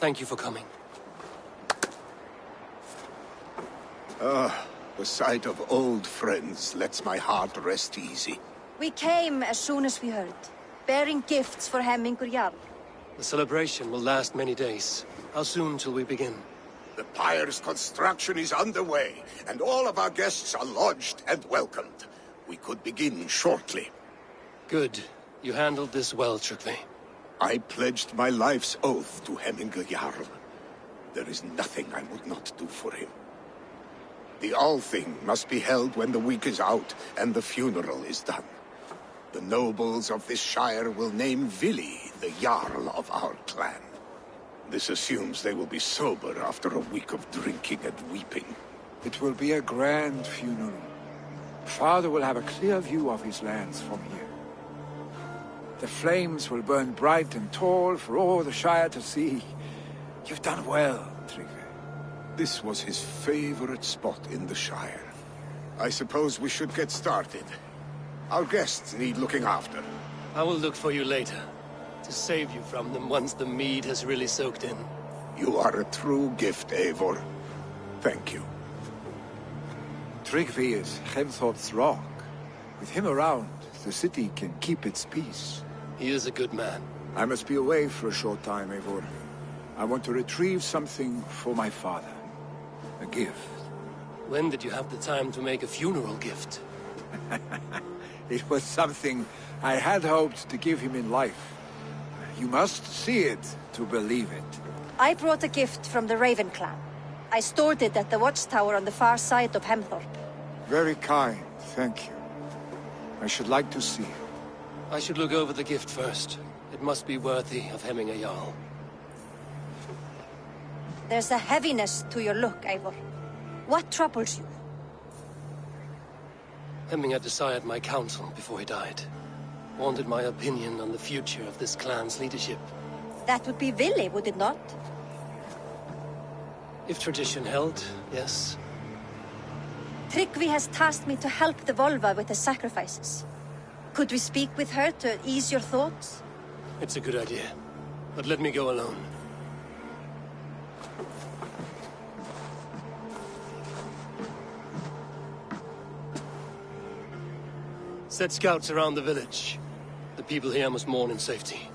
Thank you for coming. The sight of old friends lets my heart rest easy. We came as soon as we heard, bearing gifts for Hemmingur Jarl. The celebration will last many days. How soon till we begin? The pyre's construction is underway, and all of our guests are lodged and welcomed. We could begin shortly. Good. You handled this well, Tryggvi. I pledged my life's oath to Hemmingur Jarl. There is nothing I would not do for him. The Althing must be held when the week is out and the funeral is done. The nobles of this shire will name Vili the Jarl of our clan. This assumes they will be sober after a week of drinking and weeping. It will be a grand funeral. Father will have a clear view of his lands from here. The flames will burn bright and tall for all the Shire to see. You've done well, Tryggvi. This was his favorite spot in the Shire. I suppose we should get started. Our guests need looking after. I will look for you later, to save you from them once the mead has really soaked in. You are a true gift, Eivor. Thank you. Tryggvi is Hemthorpe's rock. With him around, the city can keep its peace. He is a good man. I must be away for a short time, Eivor. I want to retrieve something for my father. A gift. When did you have the time to make a funeral gift? It was something I had hoped to give him in life. You must see it to believe it. I brought a gift from the Raven clan. I stored it at the watchtower on the far side of Hemthorpe. Very kind, thank you. I should like to see it. I should look over the gift first. It must be worthy of Hemmingur Jarl. There's a heaviness to your look, Eivor. What troubles you? Hemmingur desired my counsel before he died. Wanted my opinion on the future of this clan's leadership. That would be Vili, would it not? If tradition held, yes. Tryggvi has tasked me to help the Volva with the sacrifices. Could we speak with her to ease your thoughts? It's a good idea. But let me go alone. Set scouts around the village. The people here must mourn in safety.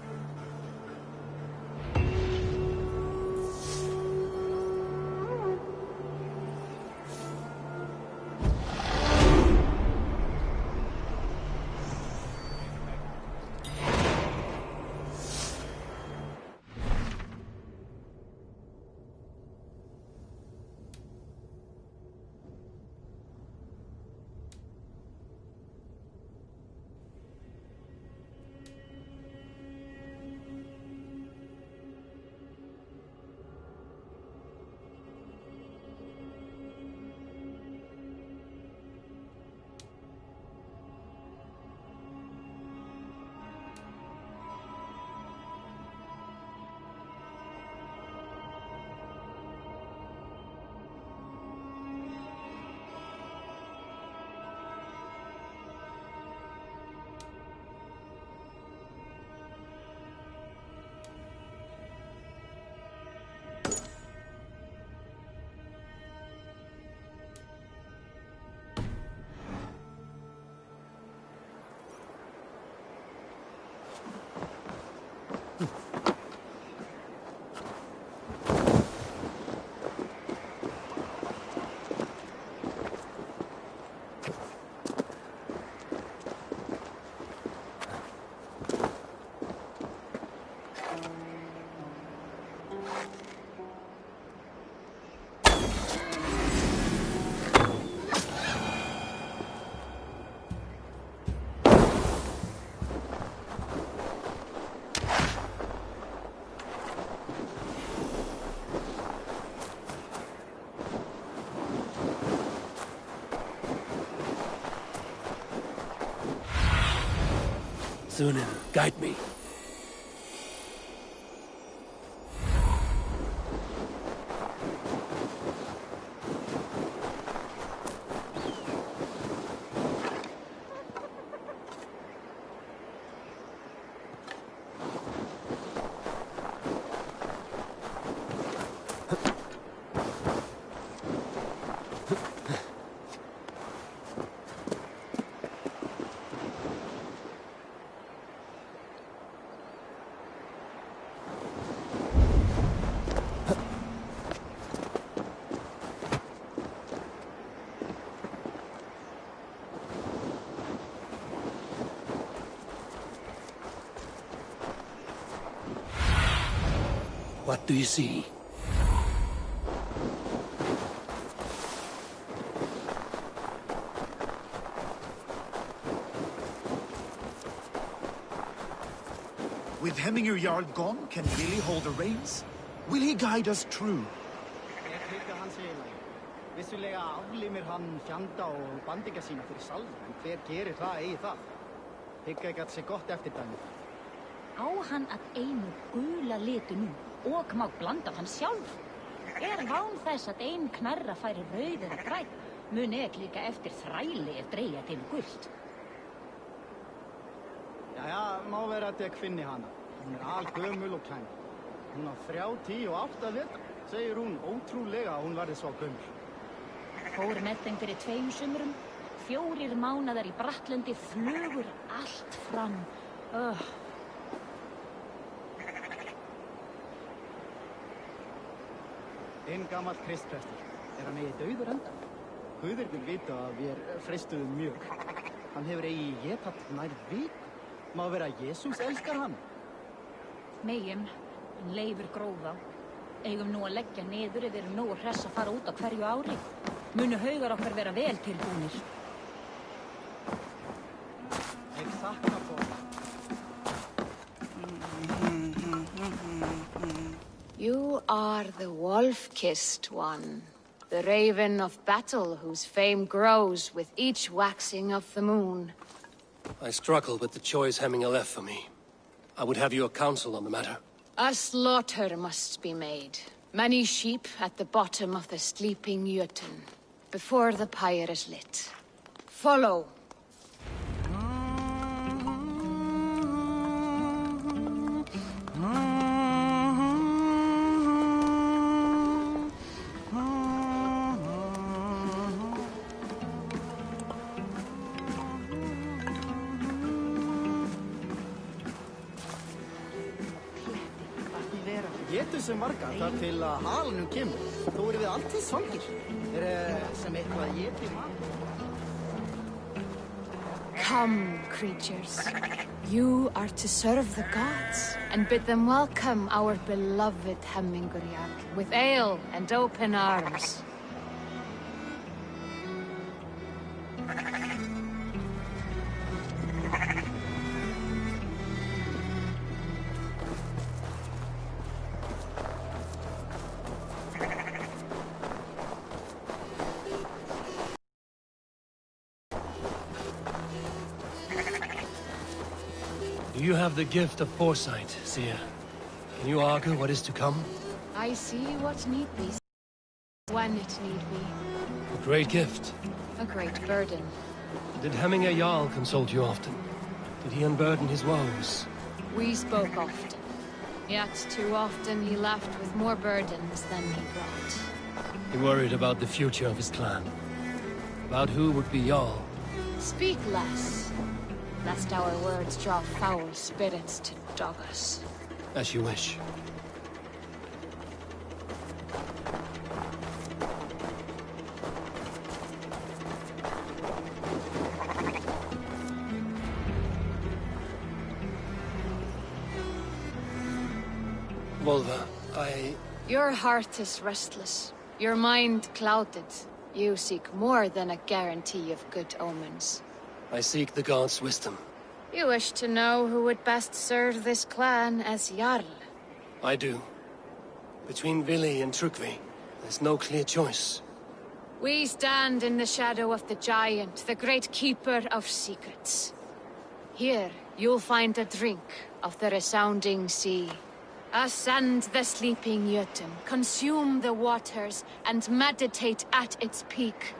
Sunan, guide me. What do you see? With Hemminger Jarl gone, can Willie hold the reins? Will he guide us true? Vissulega aflimir hann fjanda og bandinga sína fyrir salv, en hver gerir það eigi það? Hygga ekki að sé gott eftirdæmi. Á hann að einu gula litu nú og má blanda hann sjálf? Ván þess að ein knarra færi rauð eða græn, mun ekki líka eftir þræli ef dreigja til gult. Jæja, má vera að ég finni hana. Hún algömul og klæn. Hún á 38 vetra, segir hún ótrúlega að hún verði svo gömul. Fór með þeim fyrir 2 sumrum, 4 mánaðar í Brattlundi, flugur allt fram. Einn gamall kristprestur. Hann eigi dauður enda? Guðirnir vita að við freistuðum mjög. Hann hefur eigi état nær viku. Má vera að Jesús elskar hann? Megin, hann leifur gróða. Eigum nú að leggja niður ef við erum nógu hress að fara út á hverju ári. Munu haugar okkar vera vel tilbúnir. Ég þakka for. You are the wolf-kissed one, the raven of battle whose fame grows with each waxing of the moon. I struggle with the choice Hemminger left for me. I would have your counsel on the matter. A slaughter must be made. Many sheep at the bottom of the sleeping Jötun, before the pyre is lit. Follow. Getur sem margar þar til að halunum kemur. Þó erum við alltið sorgir. Sem eitthvað éti mann. Come, creatures. You are to serve the gods, and bid them welcome our beloved Hemminger Jarl with ale and open arms. You have the gift of foresight, seer. Can you argue what is to come? I see what need be, when it need be. A great gift. A great burden. Did Hemminger Jarl consult you often? Did he unburden his woes? We spoke often. Yet too often he left with more burdens than he brought. He worried about the future of his clan. About who would be Jarl. Speak less, lest our words draw foul spirits to dog us. As you wish. Volva, Your heart is restless. Your mind clouded. You seek more than a guarantee of good omens. I seek the gods' wisdom. You wish to know who would best serve this clan as Jarl. I do. Between Vili and Trukvi, there's no clear choice. We stand in the shadow of the giant, the great keeper of secrets. Here, you'll find a drink of the resounding sea. Ascend the sleeping Jötun, consume the waters, and meditate at its peak.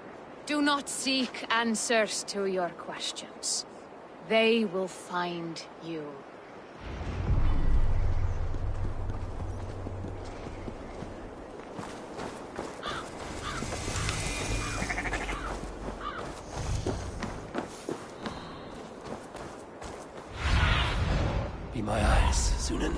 Do not seek answers to your questions. They will find you. Be my eyes, Sunan.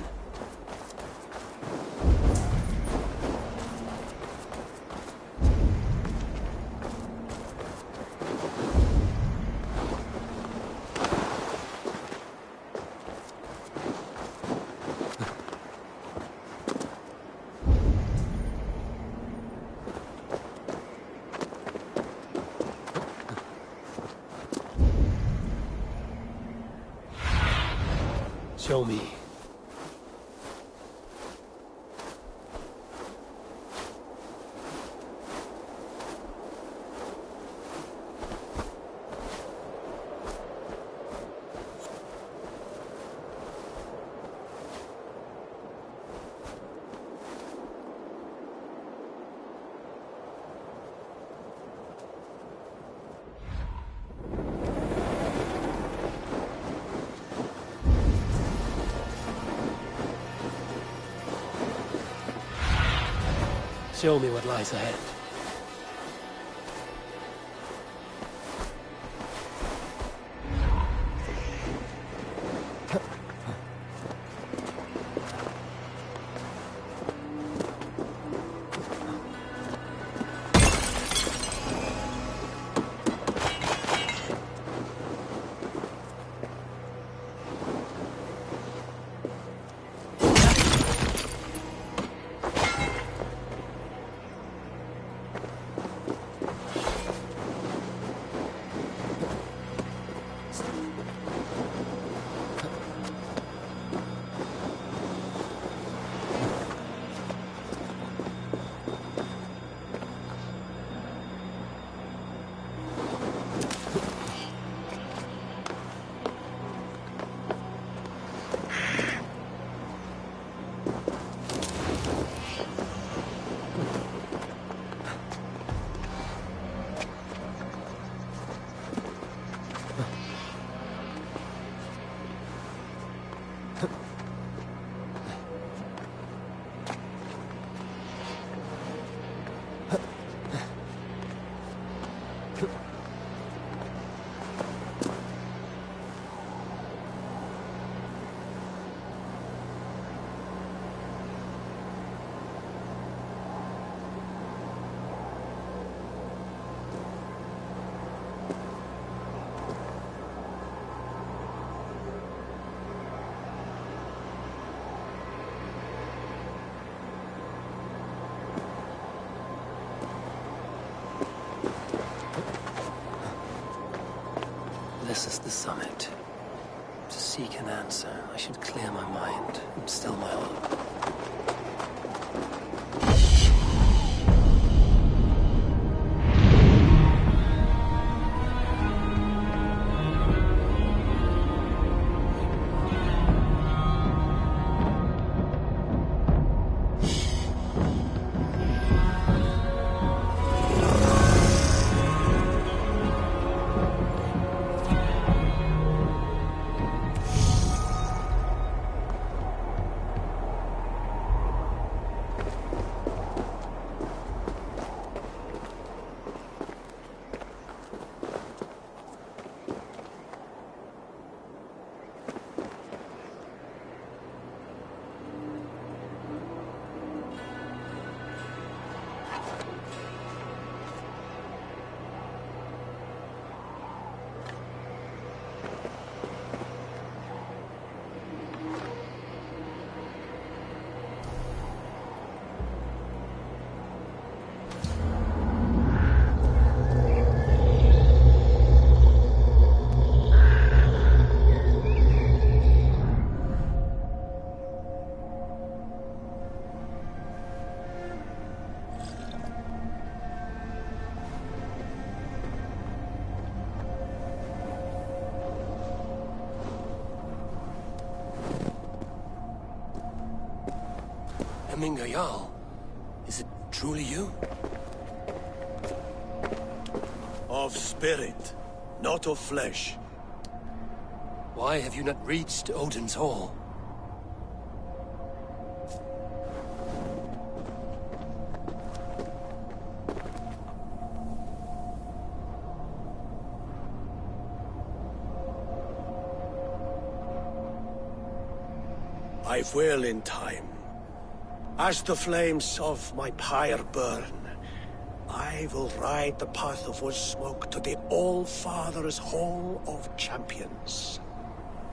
Show me. Show me what lies ahead. This is the summit. To seek an answer, I should clear my mind and still my heart. Jarl, is it truly you? Of spirit, not of flesh. Why have you not reached Odin's Hall? I will in time. As the flames of my pyre burn, I will ride the path of wood smoke to the All-Father's Hall of Champions.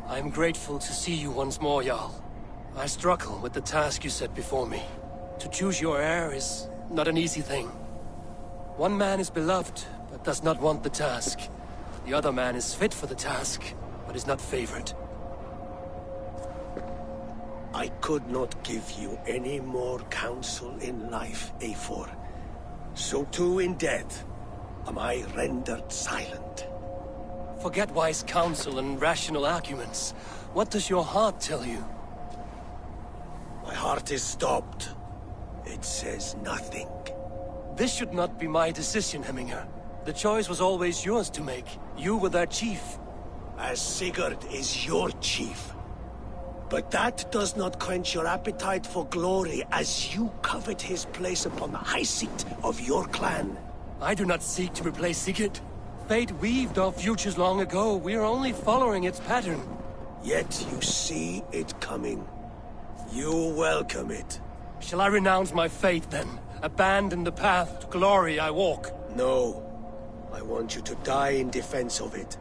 I am grateful to see you once more, Jarl. I struggle with the task you set before me. To choose your heir is not an easy thing. One man is beloved, but does not want the task. The other man is fit for the task, but is not favored. I could not give you any more counsel in life, Eivor. So too in death am I rendered silent. Forget wise counsel and rational arguments. What does your heart tell you? My heart is stopped. It says nothing. This should not be my decision, Hemminger. The choice was always yours to make. You were their chief. As Sigurd is your chief. But that does not quench your appetite for glory as you covet his place upon the high seat of your clan. I do not seek to replace Sigurd. Fate weaved our futures long ago. We are only following its pattern. Yet you see it coming. You welcome it. Shall I renounce my faith, then? Abandon the path to glory I walk? No. I want you to die in defense of it.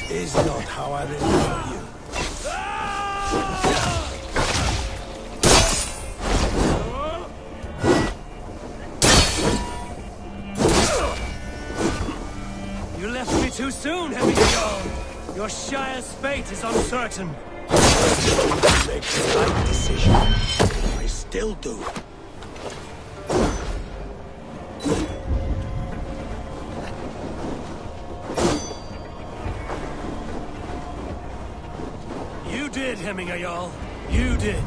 This is not how I remember you. You left me too soon, Hemminger. Your Shire's fate is uncertain. Make the right decision. I still do. You did, Hemminger Jarl. You did.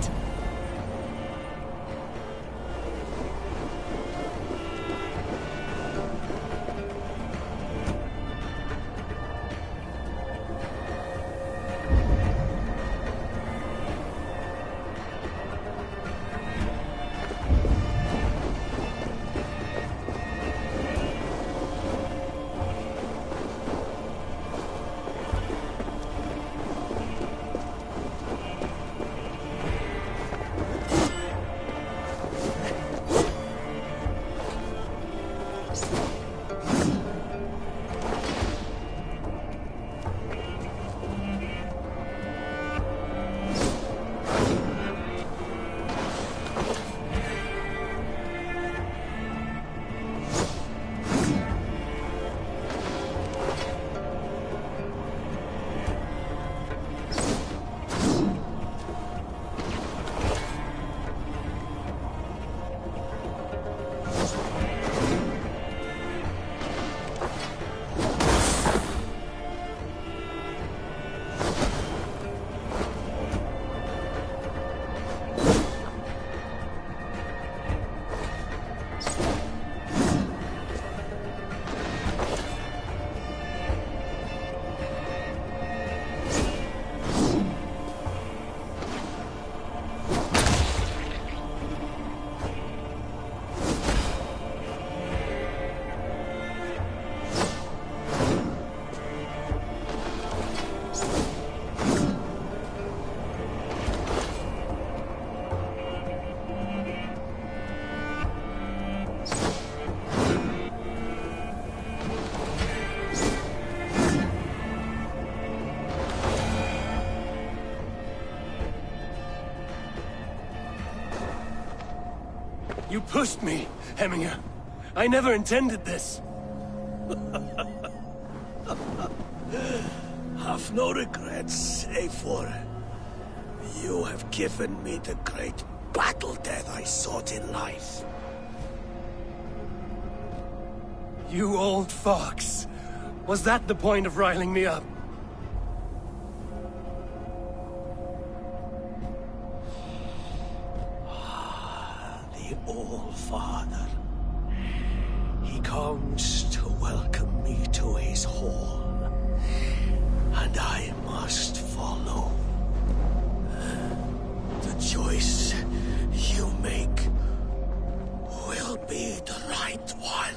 You pushed me, Hemminger. I never intended this. Have no regrets, Eivor. You have given me the great battle death I sought in life. You old fox. Was that the point of riling me up? The All-Father. He comes to welcome me to his hall. And I must follow. The choice you make will be the right one.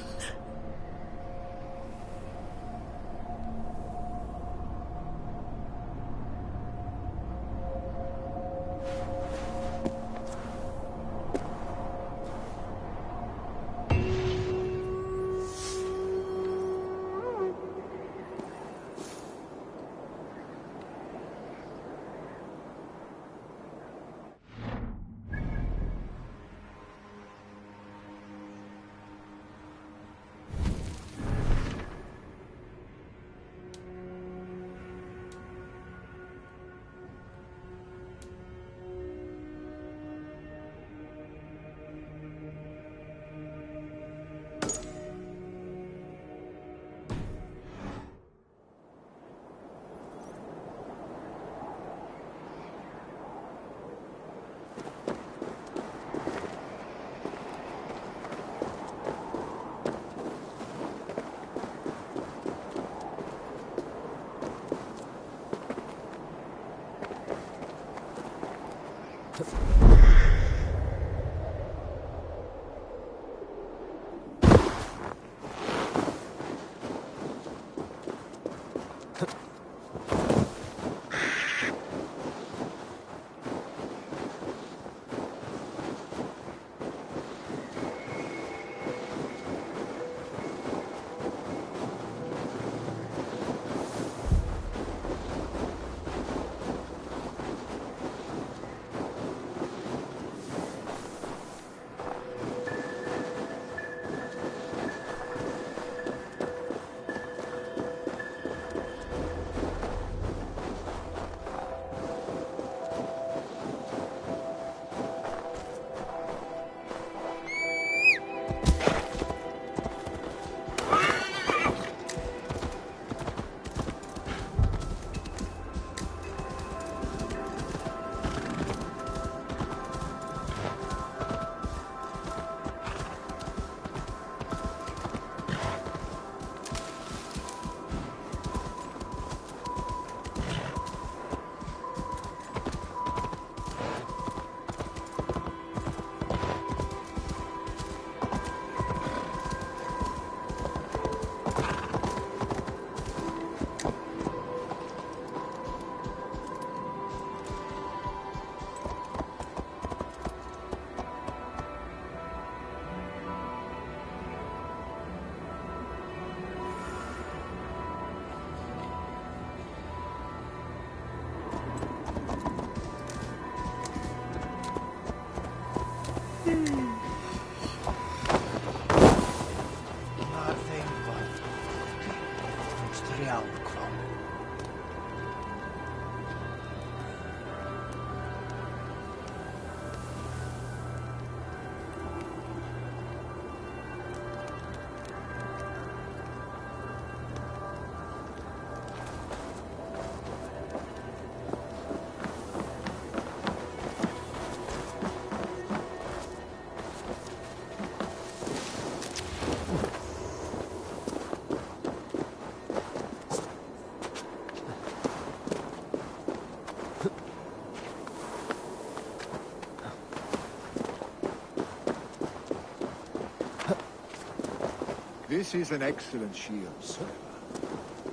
This is an excellent shield, sir.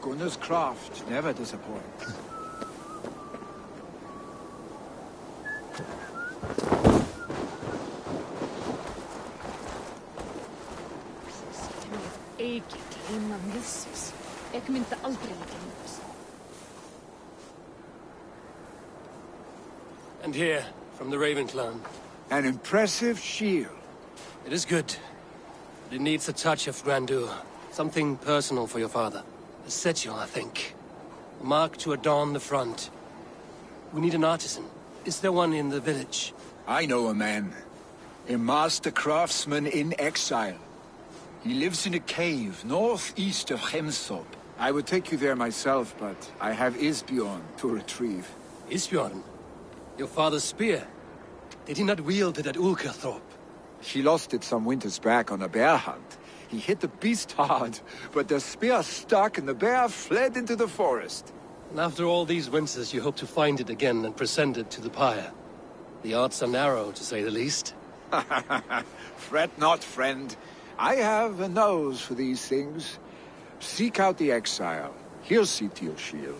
Gunnar's craft never disappoints. And here, from the Raven clan. An impressive shield. It is good. But it needs a touch of grandeur. Something personal for your father. A sigil, I think. A mark to adorn the front. We need an artisan. Is there one in the village? I know a man. A master craftsman in exile. He lives in a cave northeast of Hemthorpe. I would take you there myself, but I have Isbjorn to retrieve. Isbjorn? Your father's spear? Did he not wield it at Ulkerthorpe? He lost it some winters back on a bear hunt. He hit the beast hard, but the spear stuck and the bear fled into the forest. And after all these winters, you hope to find it again and present it to the pyre. The odds are narrow, to say the least. Fret not, friend. I have a nose for these things. Seek out the exile. He'll see to your shield.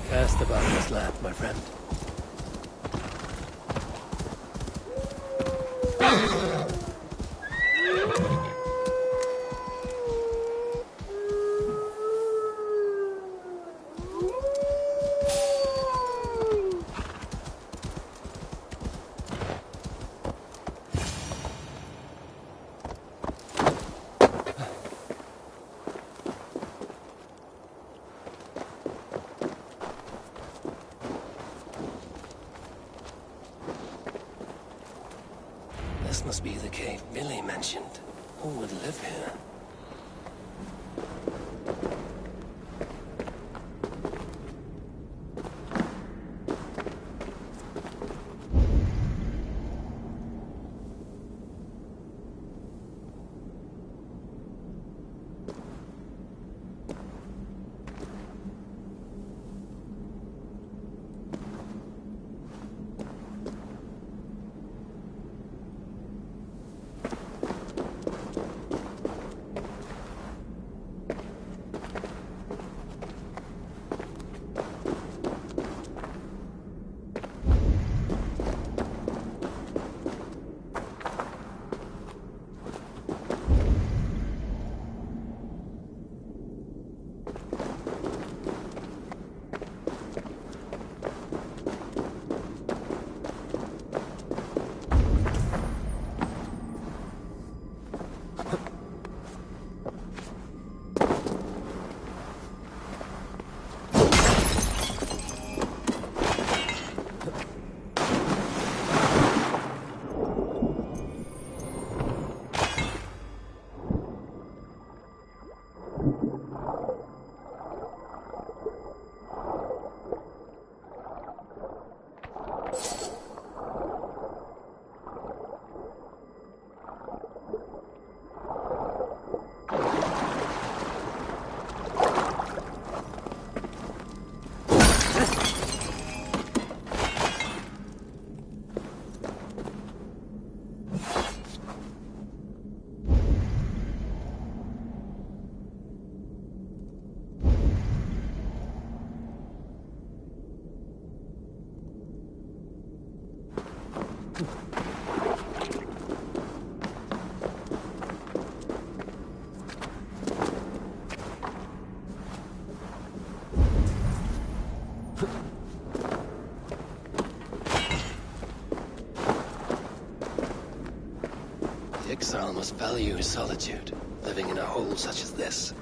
Cast about this land, my friend. must be the cave Billy mentioned. Who would live here? The exile must value his solitude, living in a hole such as this.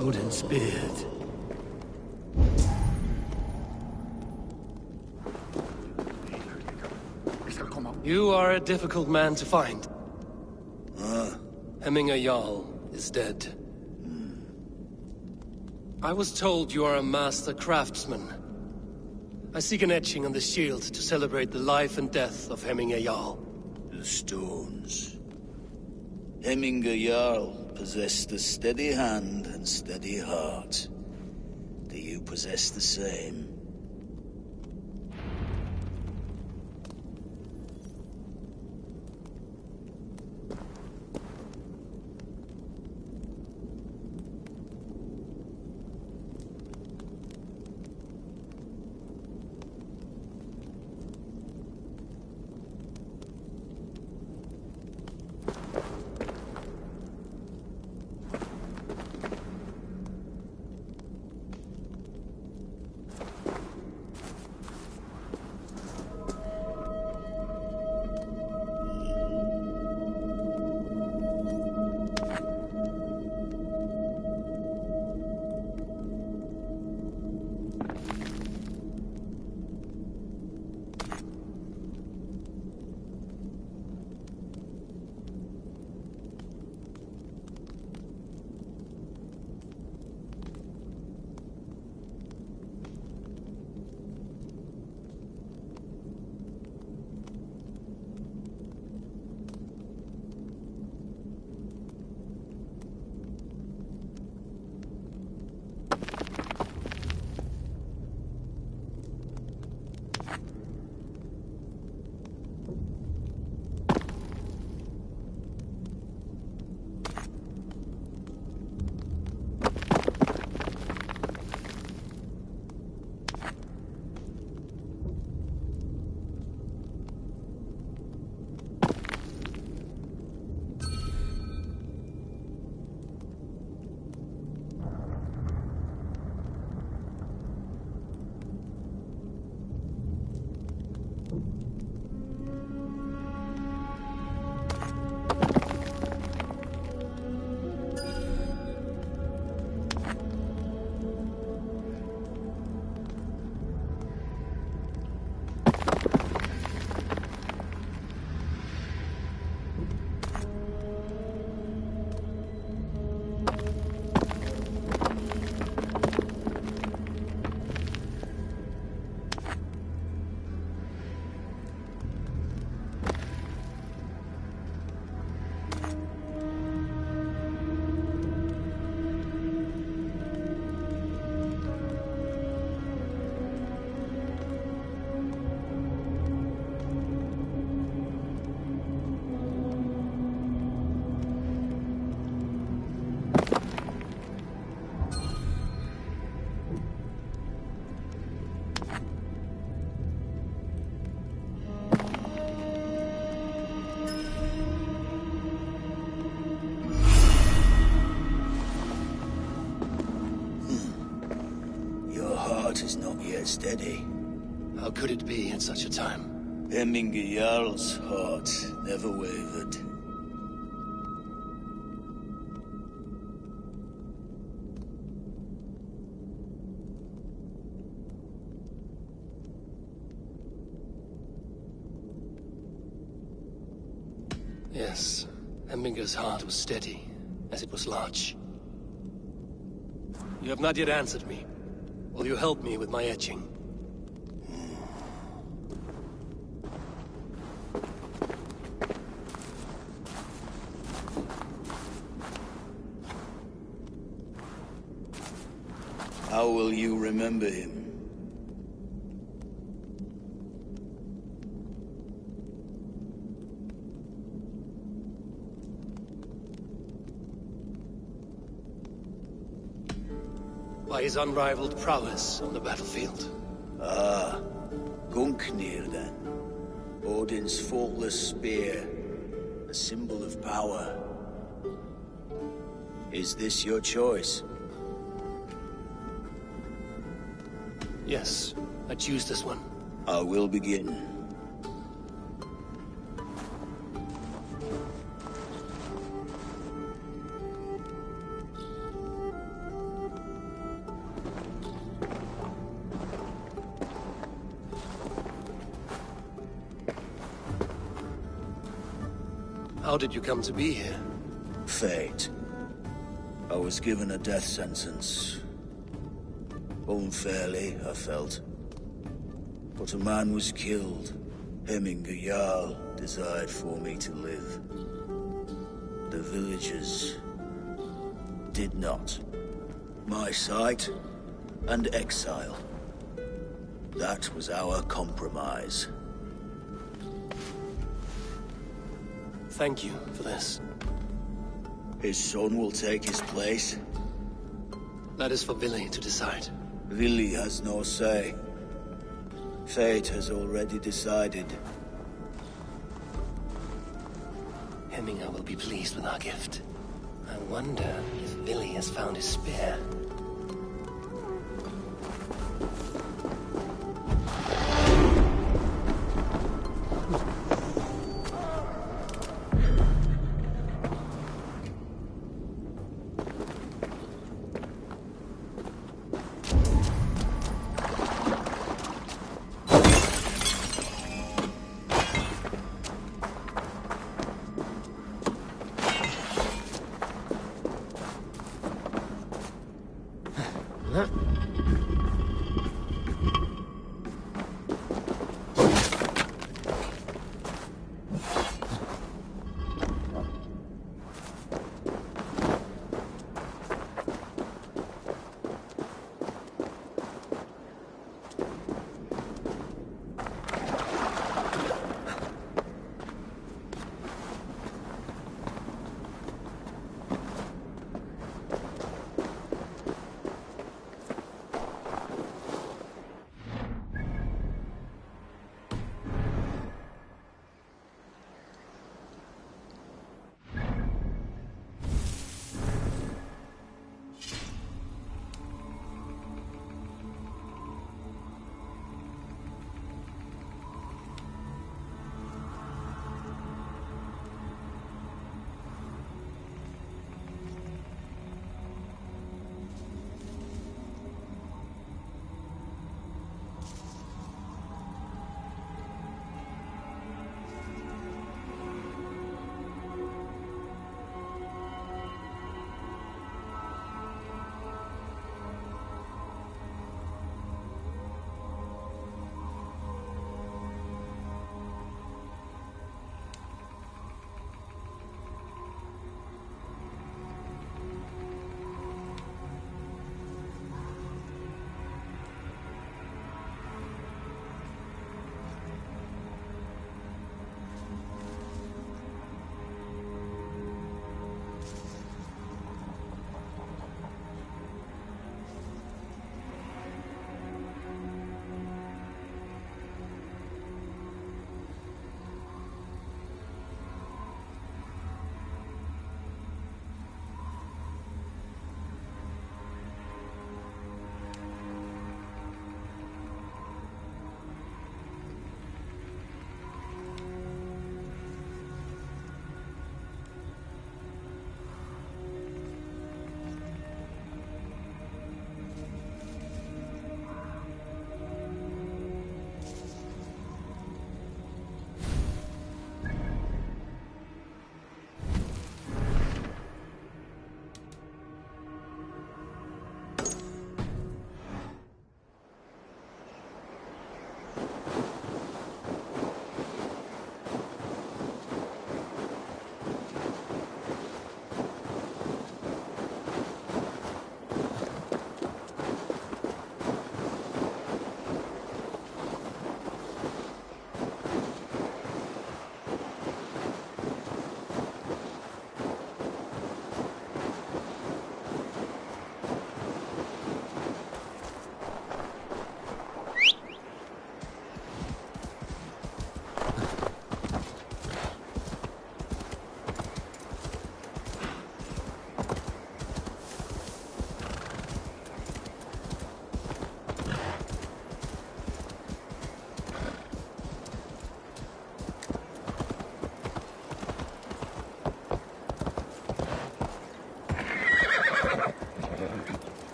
Odin's beard. You are a difficult man to find. Hemminger Jarl is dead. I was told you are a master craftsman. I seek an etching on the shield to celebrate the life and death of Hemminger Jarl. The stones. Hemminger Jarl possessed a steady hand and steady heart. Do you possess the same? stay steady. How could it be at such a time? Hemminger Jarl's heart never wavered. Yes, Hemminger's heart was steady, as it was large. You have not yet answered me. Will you help me with my etching? How will you remember him? By his unrivaled prowess on the battlefield. Ah, Gungnir then. Odin's faultless spear, a symbol of power. Is this your choice? Yes, I choose this one. I will begin. How did you come to be here? Fate. I was given a death sentence. Unfairly, I felt. But a man was killed. Hemminger Jarl desired for me to live. The villagers did not. My sight and exile. That was our compromise. Thank you for this. His son will take his place. That is for Vili to decide. Vili has no say. Fate has already decided. Hemminger will be pleased with our gift. I wonder if Vili has found his spear.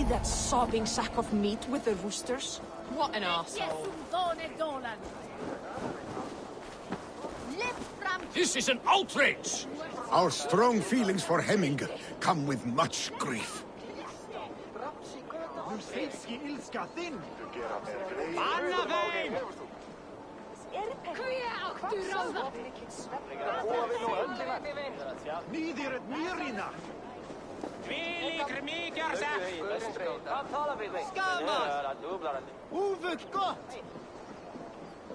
that sobbing sack of meat with the roosters? What an arsehole. This is an outrage! Our strong feelings for Hemminger come with much grief.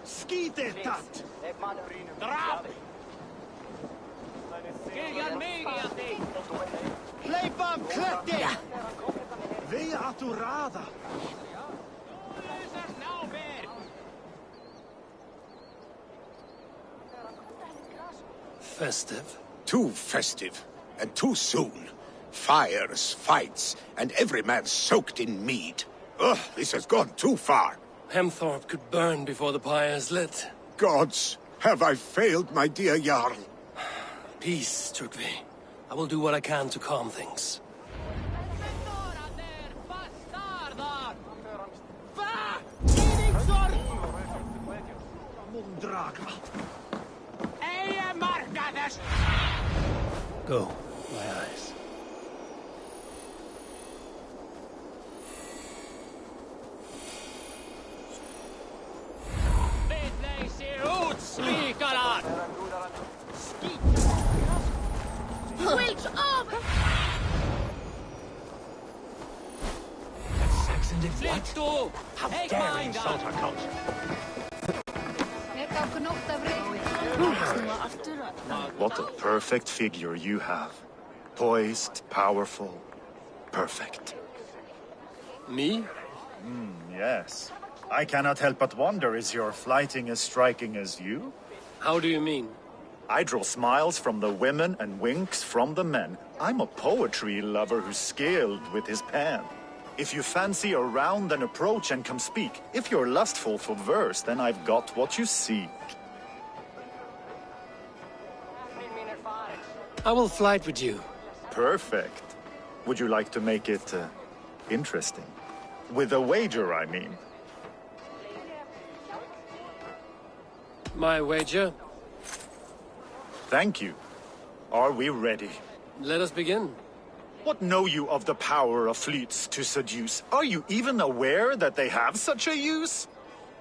Skitetat! Drap! Leipam kletti! Vea aturada! Festive. Too festive, and too soon. Fires, fights, and every man soaked in mead. Ugh, this has gone too far. Hemthorpe could burn before the pyre is lit. Gods, have I failed my dear Jarl? Peace, Trygve. I will do what I can to calm things. Go, my eyes. Wilts up! Saxon did what? How dare he insult our culture? What a perfect figure you have. Poised, powerful, perfect. Me? Yes. I cannot help but wonder, is your flighting as striking as you? How do you mean? I draw smiles from the women and winks from the men. I'm a poetry lover who's skilled with his pen. If you fancy a round, then approach and come speak. If you're lustful for verse, then I've got what you seek. I will flight with you. Perfect. Would you like to make it interesting? With a wager, I mean. My wager? Thank you. Are we ready? Let us begin. What know you of the power of fleets to seduce? Are you even aware that they have such a use?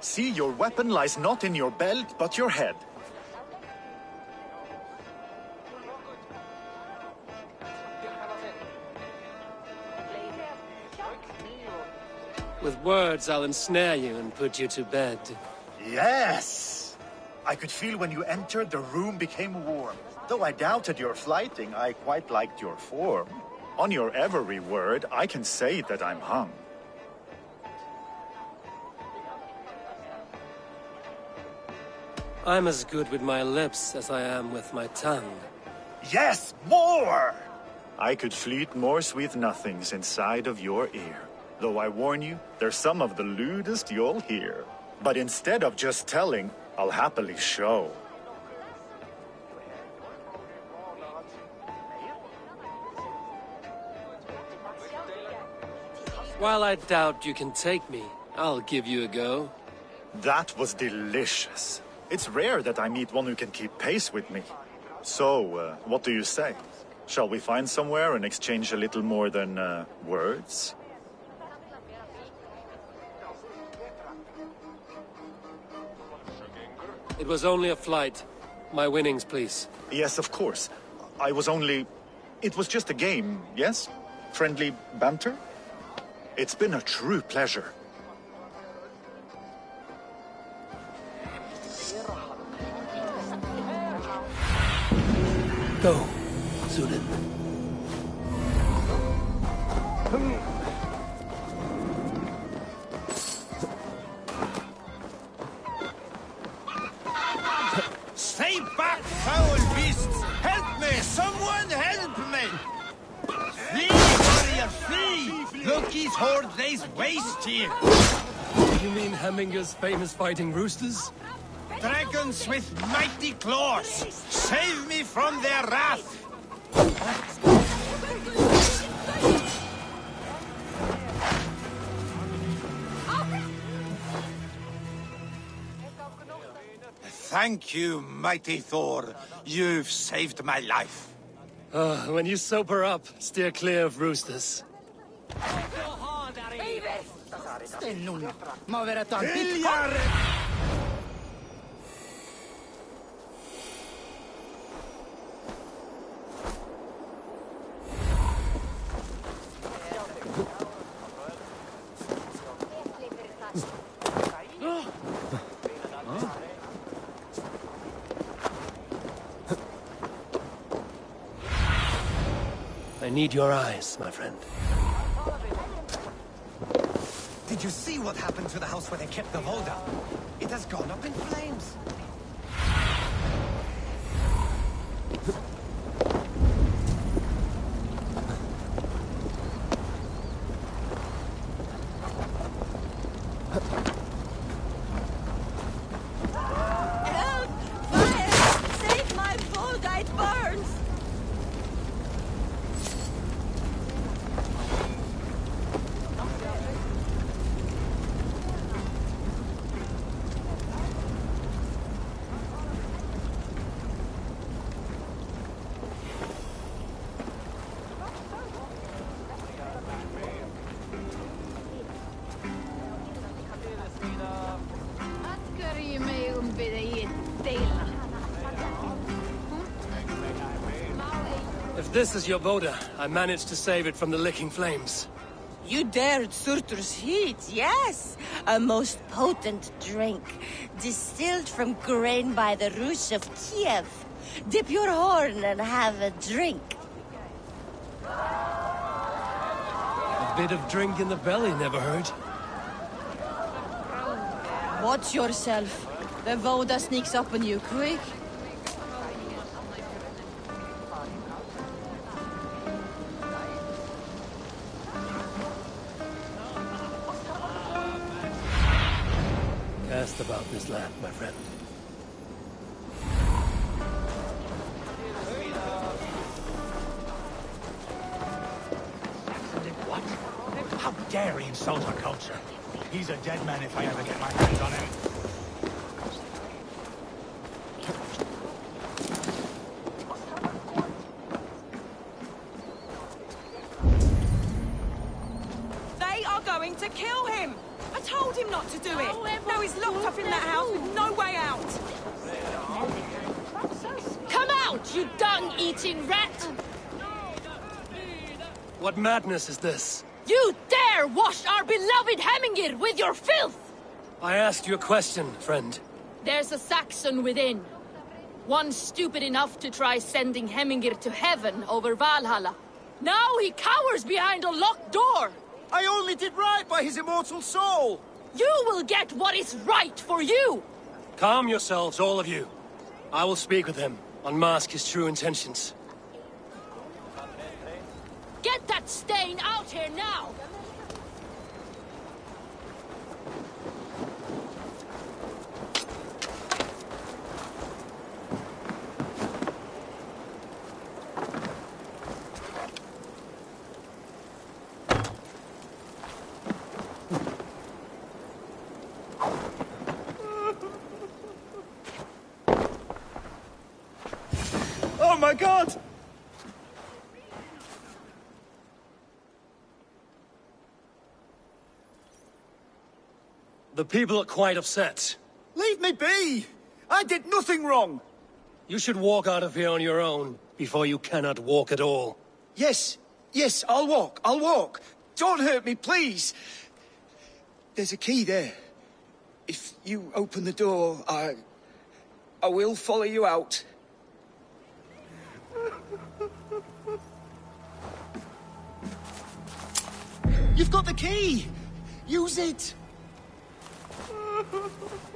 See, your weapon lies not in your belt, but your head. With words, I'll ensnare you and put you to bed. Yes! I could feel when you entered, the room became warm. Though I doubted your flighting, I quite liked your form. On your every word, I can say that I'm hung. I'm as good with my lips as I am with my tongue. Yes, more! I could fleet more sweet nothings inside of your ear. Though I warn you, they're some of the lewdest you'll hear. But instead of just telling, I'll happily show. While I doubt you can take me, I'll give you a go. That was delicious. It's rare that I meet one who can keep pace with me. So, what do you say? Shall we find somewhere and exchange a little more than, words? It was only a flight. My winnings, please. Yes, of course. I was only... It was just a game, yes? Friendly banter? It's been a true pleasure. Go, Sunan. Stay back, foul beasts! Help me! Someone help me! Flee, warrior, flee! Loki's horde lays waste here! You mean Hemminger's famous fighting roosters? Dragons with mighty claws! Save me from their wrath! Thank you, mighty Thor. You've saved my life. When you sober up, steer clear of roosters. I need your eyes, my friend. Did you see what happened to the house where they kept the Volga? It has gone up in flames. Help! Fire! Save my Volga, it burns! If this is your Voda, I managed to save it from the licking flames. You dared Surtur's heat, yes! A most potent drink, distilled from grain by the Rus of Kiev. Dip your horn and have a drink. A bit of drink in the belly never hurt. Watch yourself. The Voda sneaks up on you quick. Cast about this land, my friend. What? How dare he insult our culture? He's a dead man if I ever get my hands on him. They are going to kill him! I told him not to do it! Now he's locked up in that house with no way out! Come out, you dung-eating rat! What madness is this? You dare wash our beloved Hemingir with your filth! I asked you a question, friend. There's a Saxon within. One stupid enough to try sending Hemingir to heaven over Valhalla. Now he cowers behind a locked door! I only did right by his immortal soul! You will get what is right for you! Calm yourselves, all of you. I will speak with him, unmask his true intentions. Get that stain out here now! Oh my god! The people are quite upset. Leave me be! I did nothing wrong! You should walk out of here on your own, before you cannot walk at all. Yes, I'll walk. Don't hurt me, please! There's a key there. If you open the door, I will follow you out. You've got the key! Use it!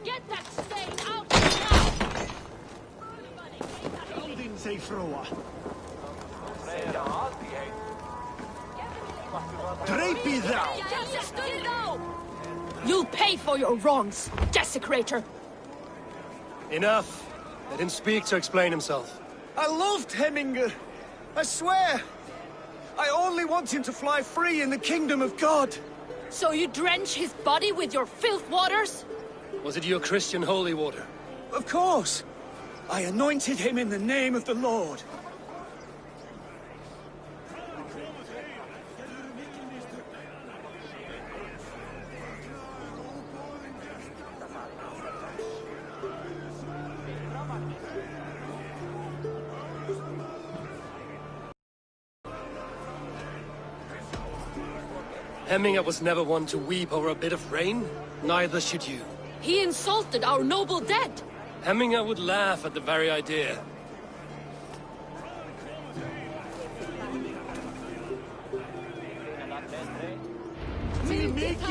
Get that stain out now! Didn't say Froa. Drapey thou! You'll pay for your wrongs, desecrator! Enough! Let him speak to explain himself. I loved Hemingr. I swear. I only want him to fly free in the kingdom of God. So you drench his body with your filth waters? Was it your Christian holy water? Of course! I anointed him in the name of the Lord. Hemminger was never one to weep over a bit of rain. Neither should you. He insulted our noble dead. Hemminger would laugh at the very idea.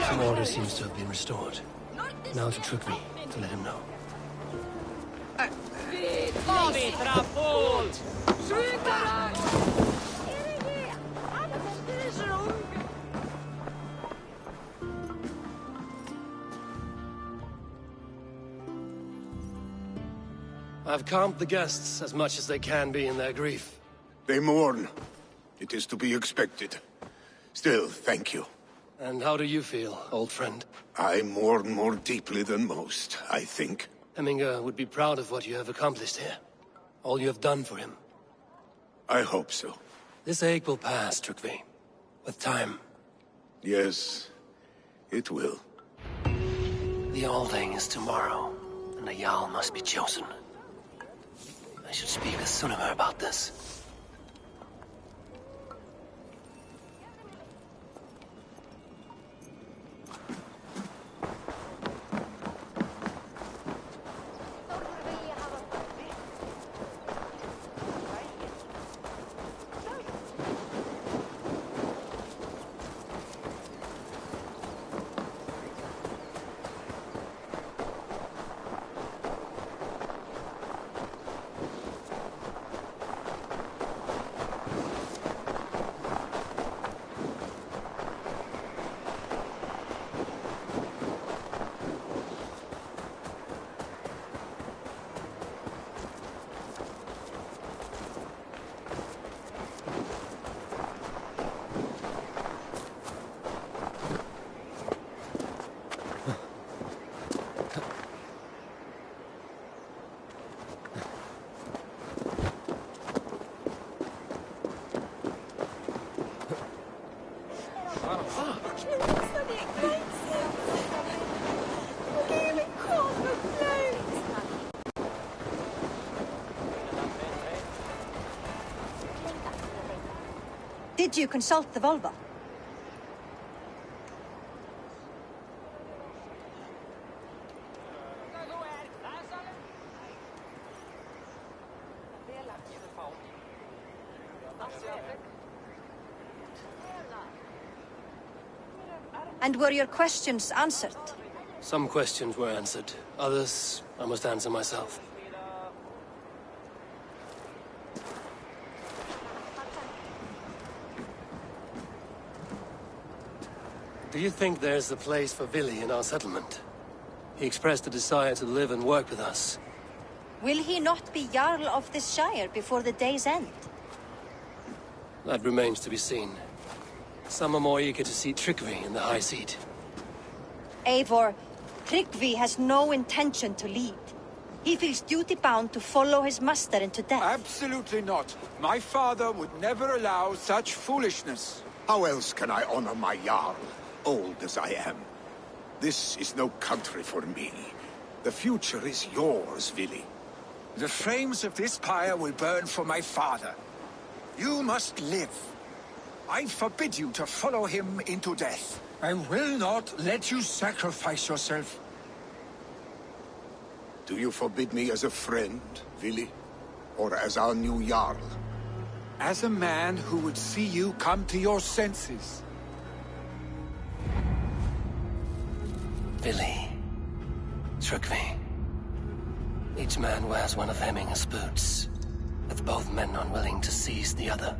Some order seems to have been restored. Now to Trygve, to let him know. I've calmed the guests as much as they can be in their grief. They mourn. It is to be expected. Still, thank you. And how do you feel, old friend? I mourn more deeply than most, I think. Hemminger would be proud of what you have accomplished here. All you have done for him. I hope so. This ache will pass, Trygve. With time. Yes, it will. The Alding is tomorrow, and a Jarl must be chosen. I should speak with Sunniva about this. Did you consult the Volva? And were your questions answered? Some questions were answered. Others, I must answer myself. Do you think there's a place for Vili in our settlement? He expressed a desire to live and work with us. Will he not be Jarl of this Shire before the day's end? That remains to be seen. Some are more eager to see Trygve in the high seat. Eivor, Trygve has no intention to lead. He feels duty-bound to follow his master into death. Absolutely not. My father would never allow such foolishness. How else can I honor my Jarl, old as I am? This is no country for me. The future is yours, Vili. The flames of this pyre will burn for my father. You must live. I forbid you to follow him into death. I will not let you sacrifice yourself. Do you forbid me as a friend, Vili? Or as our new Jarl? As a man who would see you come to your senses. Vili. Trygve. Each man wears one of Hemminger's boots, with both men unwilling to seize the other.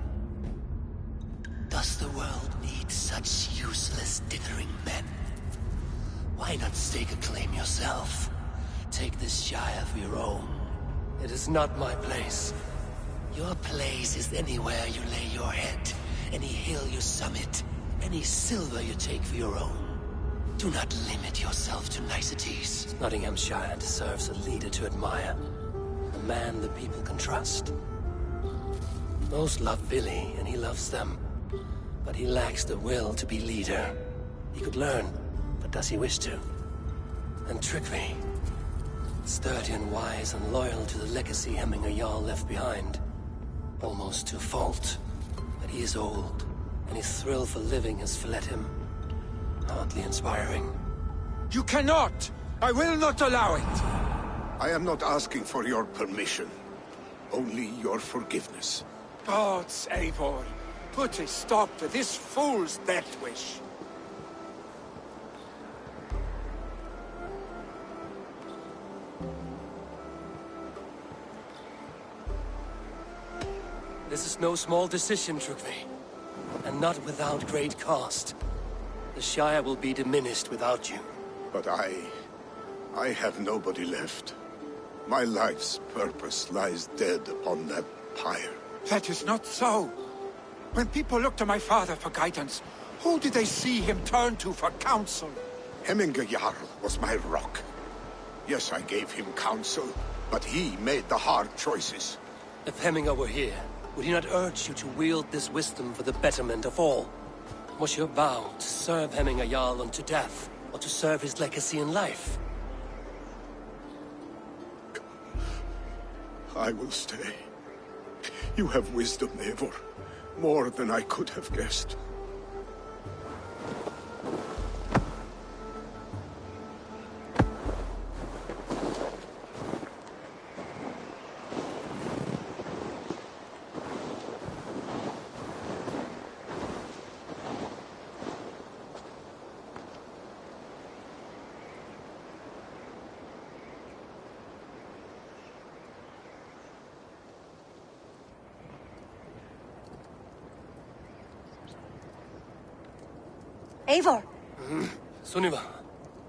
Does the world need such useless, dithering men? Why not stake a claim yourself? Take this Shire for your own. It is not my place. Your place is anywhere you lay your head, any hill you summit, any silver you take for your own. Do not limit yourself to niceties. Nottinghamshire deserves a leader to admire. A man the people can trust. Most love Billy, and he loves them. But he lacks the will to be leader. He could learn, but does he wish to? And Trygve. Sturdy and wise and loyal to the legacy Hemminger Jarl left behind. Almost to a fault. But he is old, and his thrill for living has fled him. Hardly inspiring. You cannot! I will not allow it! I am not asking for your permission. Only your forgiveness. Gods, Eivor, put a stop to this fool's death wish. This is no small decision, Trygve. And not without great cost. The Shire will be diminished without you. But I have nobody left. My life's purpose lies dead upon that pyre. That is not so. When people look to my father for guidance, who did they see him turn to for counsel? Hemminger Jarl was my rock. Yes, I gave him counsel, but he made the hard choices. If Hemminger were here, would he not urge you to wield this wisdom for the betterment of all? Was your vow to serve Hemminger Jarl unto death, or to serve his legacy in life? I will stay. You have wisdom, Eivor. More than I could have guessed. Eivor! Sunniva.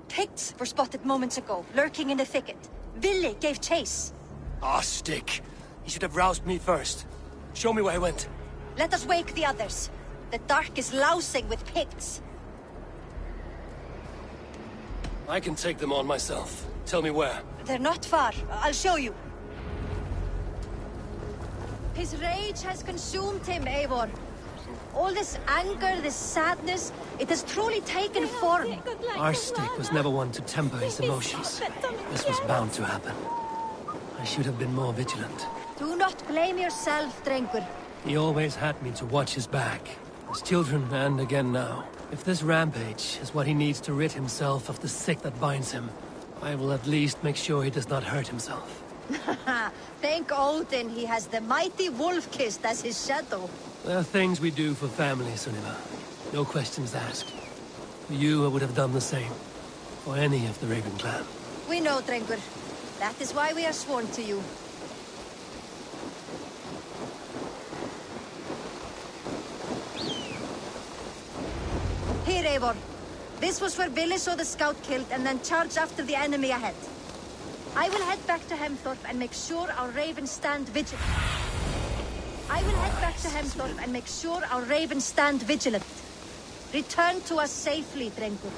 Picts were spotted moments ago, lurking in the thicket. Vili gave chase. Ah, stick. He should have roused me first. Show me where he went. Let us wake the others. The dark is lousing with Picts. I can take them on myself. Tell me where. They're not far. I'll show you. His rage has consumed him, Eivor. All this anger, this sadness, it has truly taken form. Our stick was never one to temper his emotions. This was bound to happen. I should have been more vigilant. Do not blame yourself, Drengur. He always had me to watch his back. As children, and again now. If this rampage is what he needs to rid himself of the sick that binds him, I will at least make sure he does not hurt himself. Thank Odin he has the mighty Wolf-Kissed as his shadow. There are things we do for family, Sunniva. No questions asked. For you, I would have done the same. For any of the Raven clan. We know, Drengur. That is why we are sworn to you. Here, Eivor. This was where Vili saw the scout killed and then charged after the enemy ahead. I will head back to Hemthorpe and make sure our ravens stand vigilant. Return to us safely, Drengur.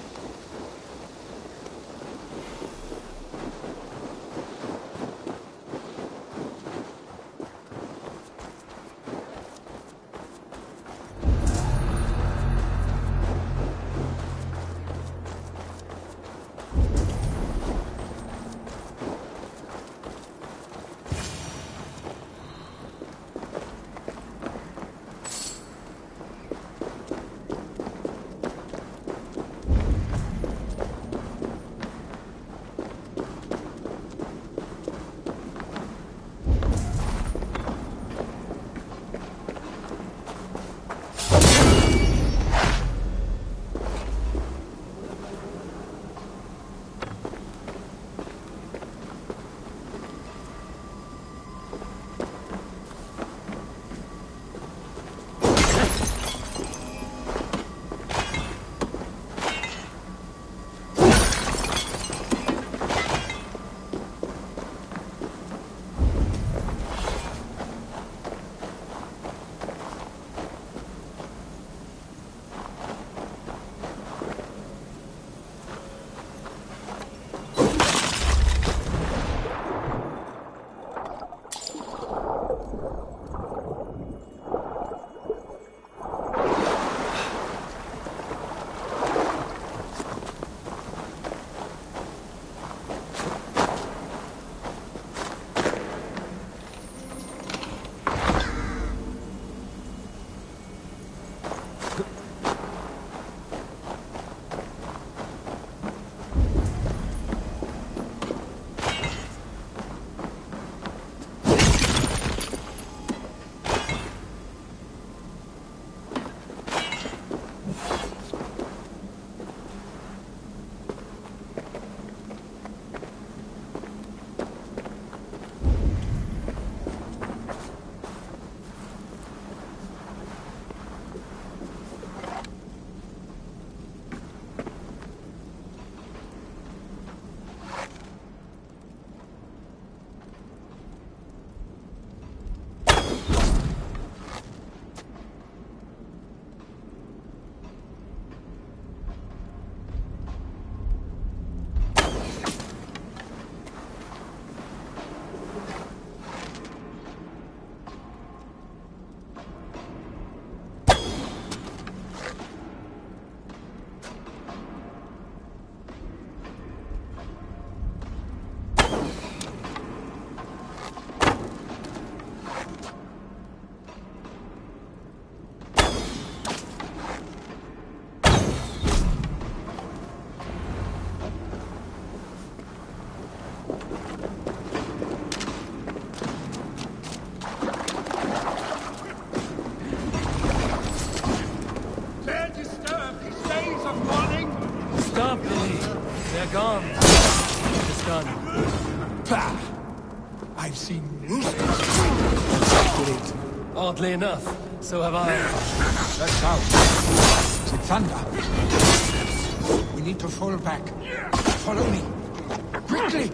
Pah! I've seen nooses. Oddly enough, so have I. That sound. Is it thunder? We need to fall back. Follow me. Quickly!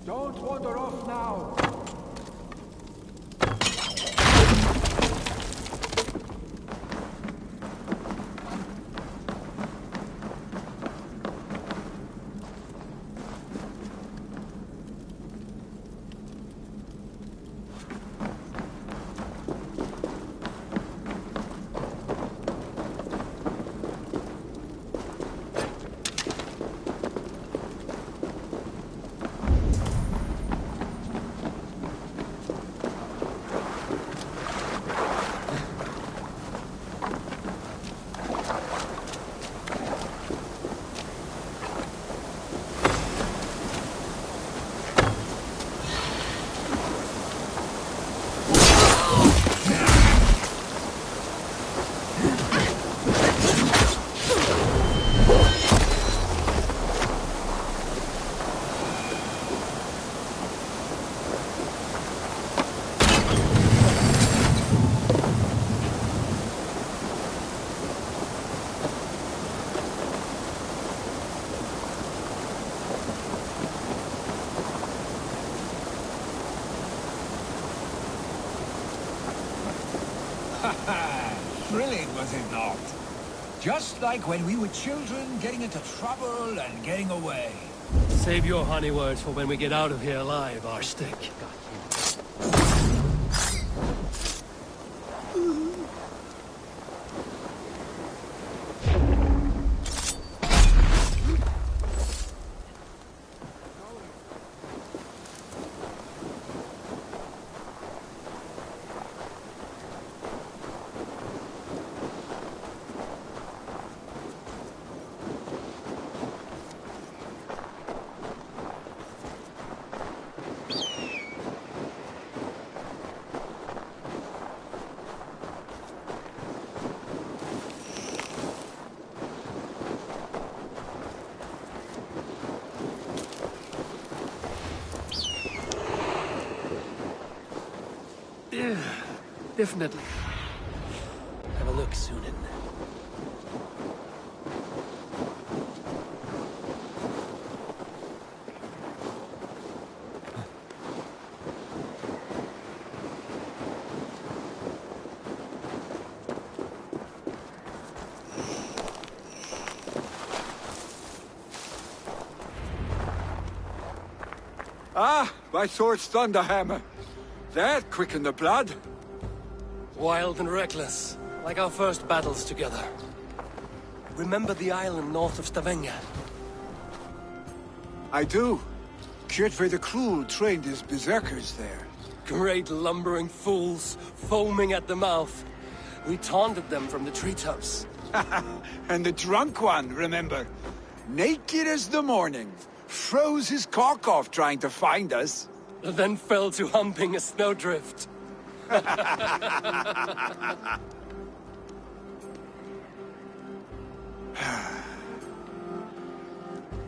Don't wander off now! Thrilling, was it not? Just like when we were children, getting into trouble and getting away. Save your honey words for when we get out of here alive, Arstick. Definitely. Have a look, Sunan. Ah, my sword's thunderhammer. That quickened the blood. Wild and reckless, like our first battles together. Remember the island north of Stavanger? I do. Kjotve the Cruel trained his berserkers there. Great lumbering fools, foaming at the mouth. We taunted them from the treetops. And the drunk one, remember? naked as the morning, froze his cock off trying to find us. Then fell to humping a snowdrift.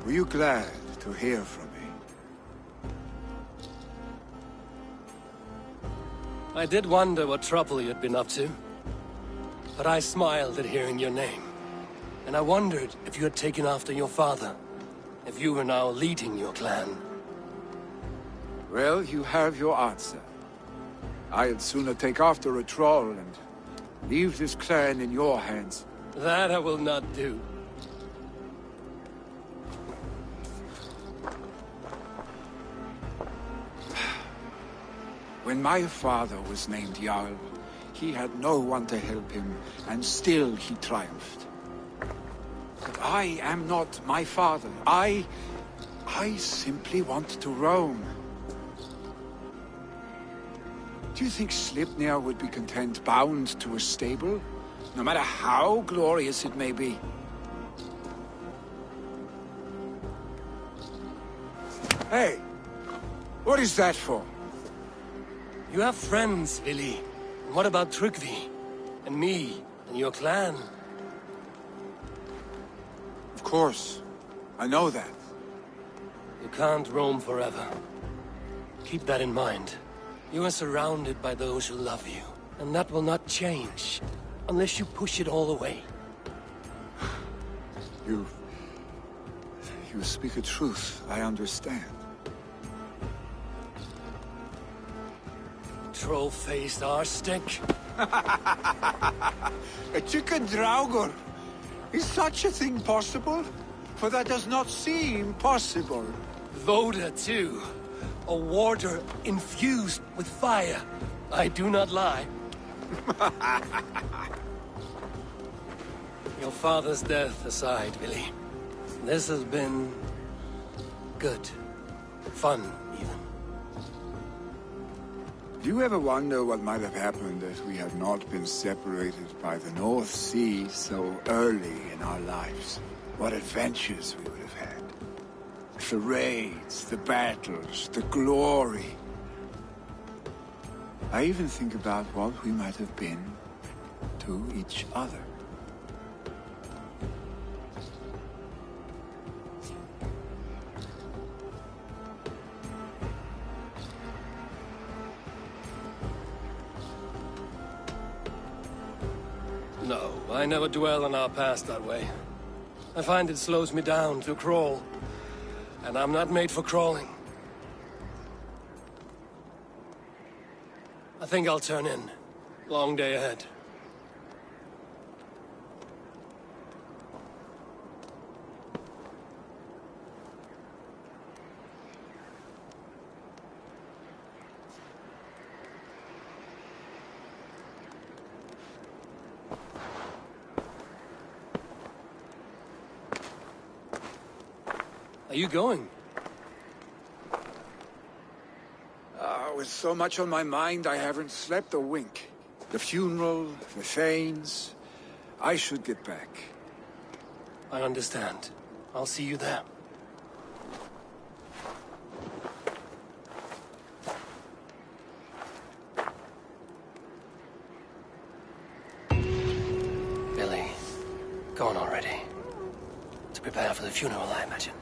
Were you glad to hear from me? I did wonder what trouble you'd been up to. But I smiled at hearing your name. And I wondered if you had taken after your father. If you were now leading your clan. Well, you have your answer. I'd sooner take after a troll and leave this clan in your hands. That I will not do. When my father was named Jarl, he had no one to help him, and still he triumphed. But I am not my father. I simply want to roam. Do you think Sleipnir would be content bound to a stable? No matter how glorious it may be? Hey! What is that for? You have friends, Vili. And what about Tryggvi? And me? And your clan? Of course. I know that. You can't roam forever. Keep that in mind. You are surrounded by those who love you. And that will not change. Unless you push it all away. You speak a truth. I understand. Troll-faced arse-stick. A chicken draugur. Is such a thing possible? For that does not seem possible. Voda, too. A warder infused with fire. I do not lie. Your father's death aside, Vili. This has been... good. Fun, even. Do you ever wonder what might have happened if we had not been separated by the North Sea so early in our lives? What adventures we would have had. The raids, the battles, the glory. I even think about what we might have been to each other. No, I never dwell on our past that way. I find it slows me down to crawl. And I'm not made for crawling. I think I'll turn in. Long day ahead. Are you going? With so much on my mind, I haven't slept a wink. The funeral, the Thanes... I should get back. I understand. I'll see you there. Billy, gone already. To prepare for the funeral, I imagine.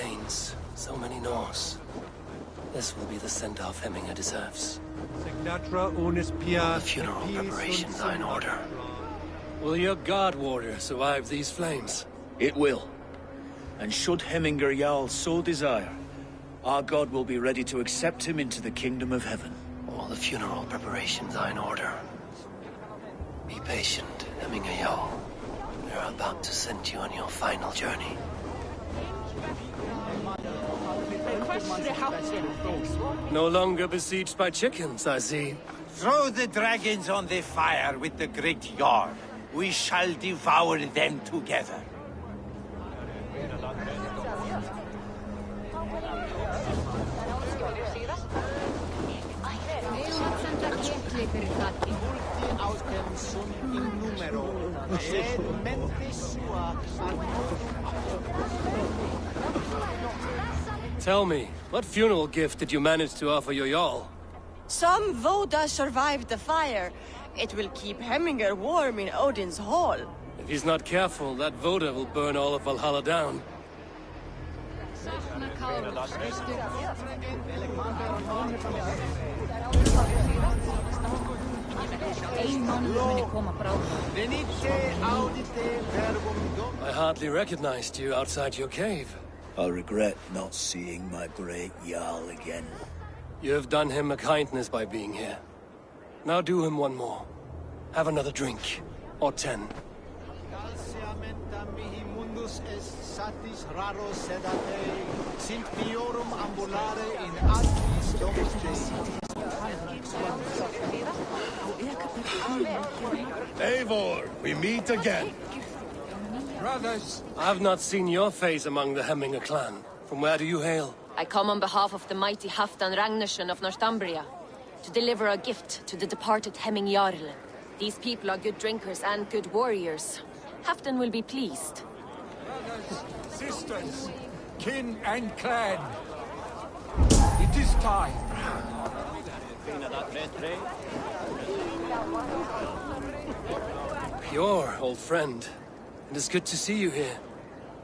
Danes, so many Norse. This will be the send-off Hemminger deserves. The funeral preparations are in order. Will your god warder survive these flames? It will. And should Hemminger Jarl so desire, our god will be ready to accept him into the kingdom of heaven. All the funeral preparations are in order. Be patient, Hemminger Jarl. We're about to send you on your final journey. No longer besieged by chickens, I see. Throw the dragons on the fire with the great Jarl. We shall devour them together. Tell me, what funeral gift did you manage to offer your Jarl? Some Voda survived the fire. It will keep Hemminger warm in Odin's hall. If he's not careful, that Voda will burn all of Valhalla down. I hardly recognized you outside your cave. I regret not seeing my great Jarl again. You have done him a kindness by being here. Now do him one more. Have another drink. Or 10. Eivor, we meet again. Brothers! I have not seen your face among the Hemminger clan. From where do you hail? I come on behalf of the mighty Halfdan Ragnarsson of Northumbria to deliver a gift to the departed Hemming Jarl. These people are good drinkers and good warriors. Halfdan will be pleased. Brothers, sisters, kin and clan. It is time. Pure, old friend. It is good to see you here.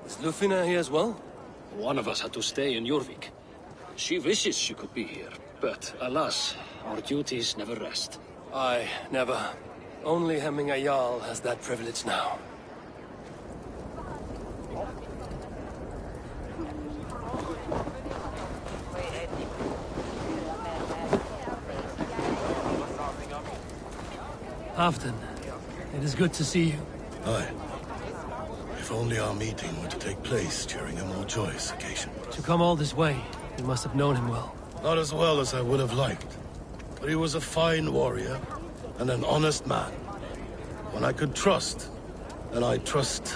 Is Lufina here as well? One of us had to stay in Jorvik. She wishes she could be here, but alas, our duties never rest. Aye, never. Only Hemminger Jarl has that privilege now. Halfdan, it is good to see you. Aye. If only our meeting were to take place during a more joyous occasion. To come all this way, you must have known him well. Not as well as I would have liked. But he was a fine warrior and an honest man. One I could trust, and I trust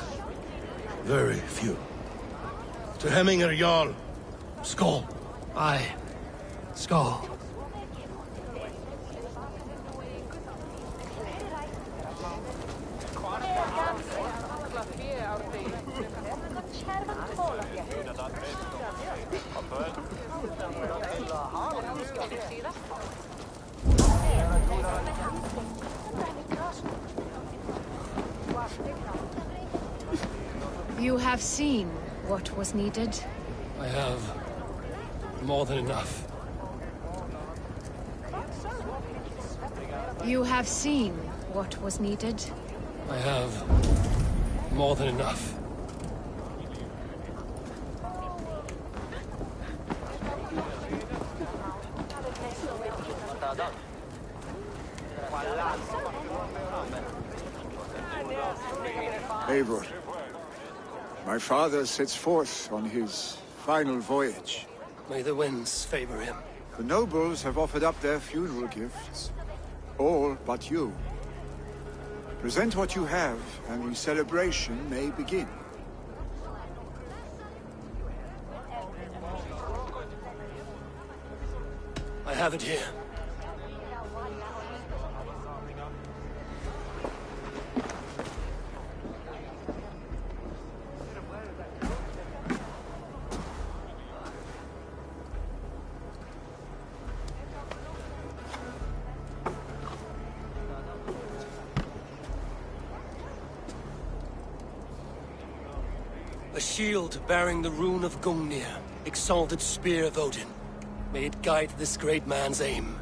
very few. To Hemminger Jarl, Skål. Aye, Skål. You have seen what was needed? I have. More than enough. You have seen what was needed? I have. More than enough. Eivor, my father sets forth on his final voyage. May the winds favor him. The nobles have offered up their funeral gifts. All but you. Present what you have, and the celebration may begin. I have it here. The shield bearing the rune of Gungnir, exalted spear of Odin. May it guide this great man's aim.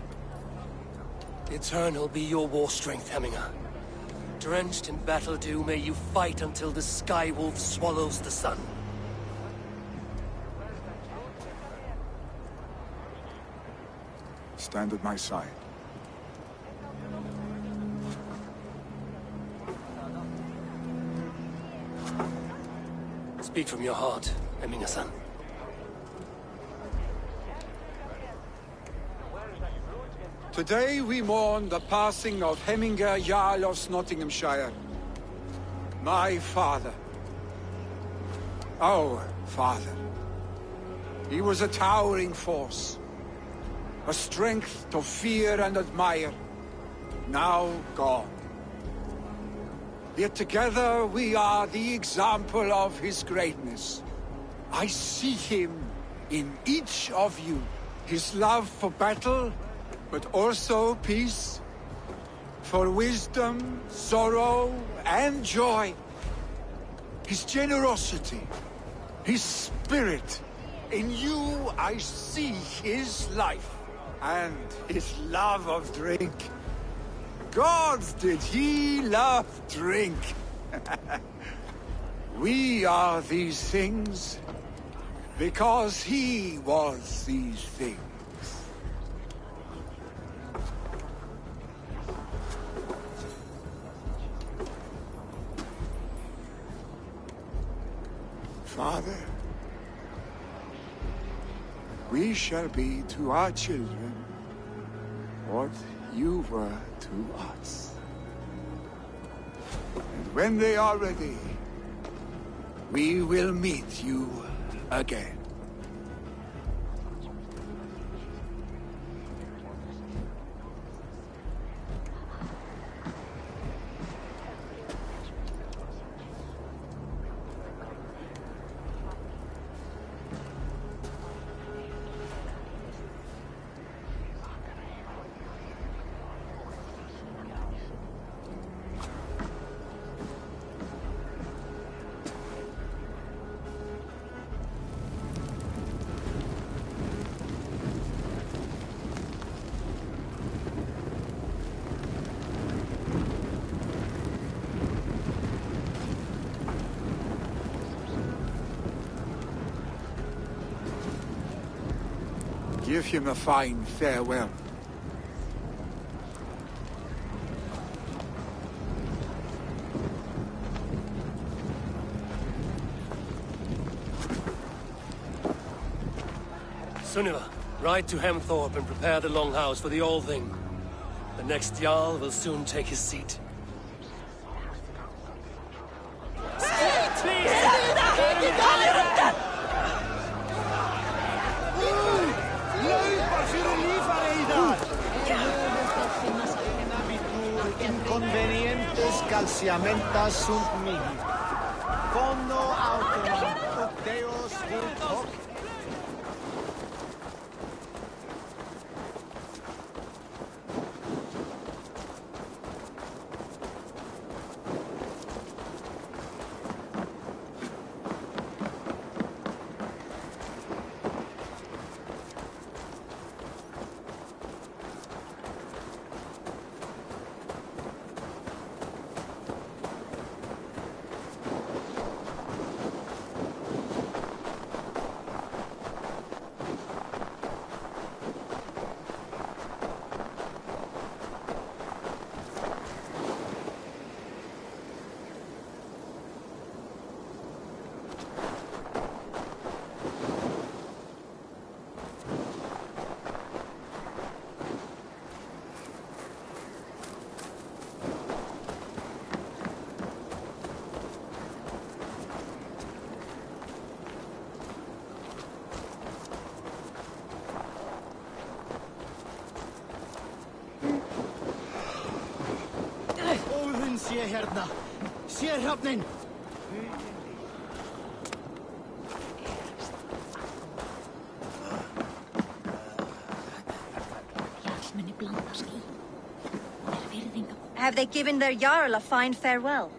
The Eternal be your war strength, Hemminger. Drenched in battle dew, may you fight until the sky wolf swallows the sun. Stand at my side. Speak from your heart, Hemminger-san. Today we mourn the passing of Hemminger Jarl of Nottinghamshire. My father. Our father. He was a towering force. A strength to fear and admire. Now gone. Yet together we are the example of his greatness. I see him in each of you. His love for battle, but also peace. For wisdom, sorrow, and joy. His generosity, his spirit. In you I see his life, and his love of drink. Gods, did he love drink! We are these things because he was these things. Father, we shall be to our children what you were to us. And when they are ready, we will meet you again. Give him a fine farewell. Sunniva, ride to Hemthorpe and prepare the Longhouse for the All-Thing. The next Jarl will soon take his seat. Inconvenientes calciamentas sunt mihi. Conno autem ut Deus vult hoc. Sé hérna! Sé hrafnin! Have they given their Jarl a fine farewell?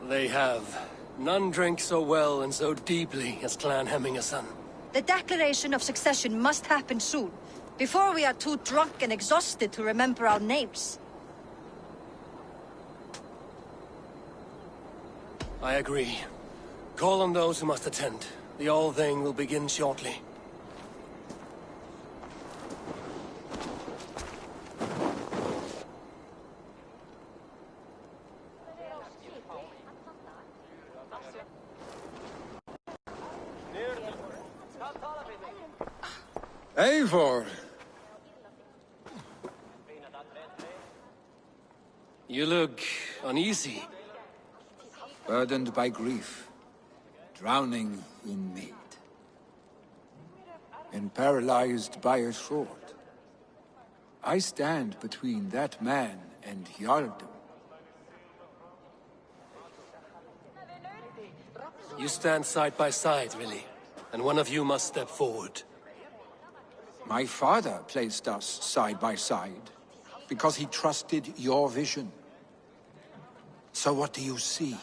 They have. None drink so well and so deeply as Clan Hemmingason. The declaration of succession must happen soon, before we are too drunk and exhausted to remember our names. I agree. Call on those who must attend. The All-Thing will begin shortly. Eivor! You look uneasy. Burdened by grief, drowning in need, and paralyzed by a sword. I stand between that man and Jarldom. You stand side by side, really, and one of you must step forward. My father placed us side by side, because he trusted your vision. So what do you see?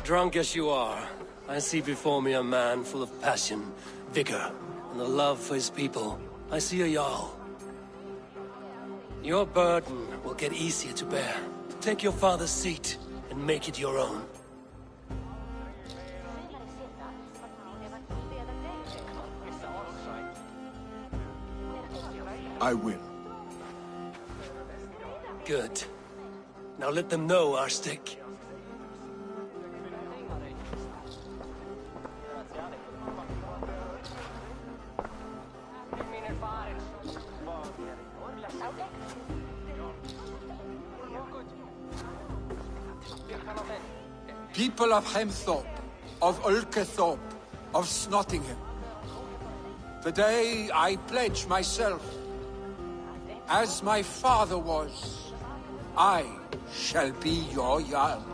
Drunk as you are, I see before me a man full of passion, vigor, and a love for his people. I see a Jarl. Your burden will get easier to bear. Take your father's seat and make it your own. I will. Good. Now let them know our stick. People of Hemthorpe, of Ulkethorpe, of Snottingham. Today I pledge myself, as my father was, I shall be your Jarl.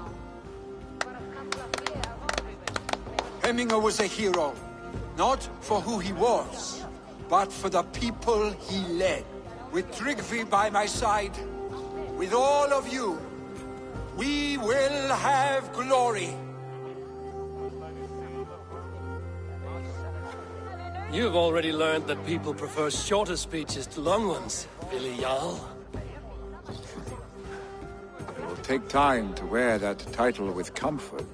Hemminger was a hero, not for who he was, but for the people he led. With Tryggvi by my side, with all of you, we will have glory. You've already learned that people prefer shorter speeches to long ones, Billy Jarl. It will take time to wear that title with comfort.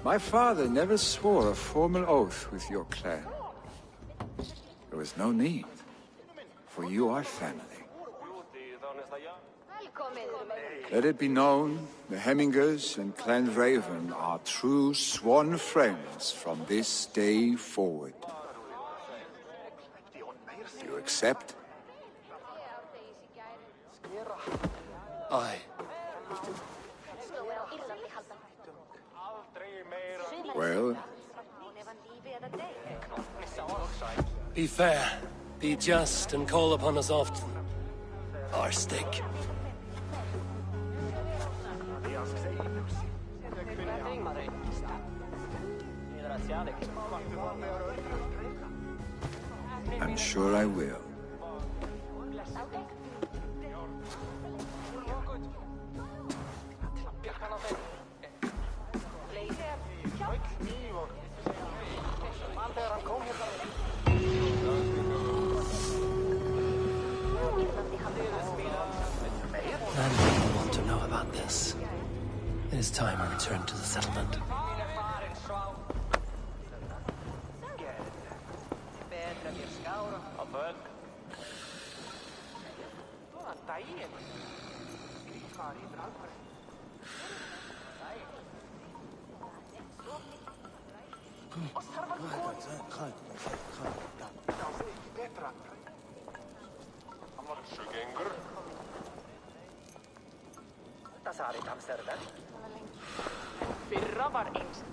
My father never swore a formal oath with your clan. There was no need, for you are family. Let it be known, the Hemmingers and Clan Raven are true sworn friends from this day forward. Do you accept? Aye. Well? Be fair, be just, and call upon us often. Our stick. I'm sure I will. And people want to know about this. It is time I return to the settlement. Fyrra var eins.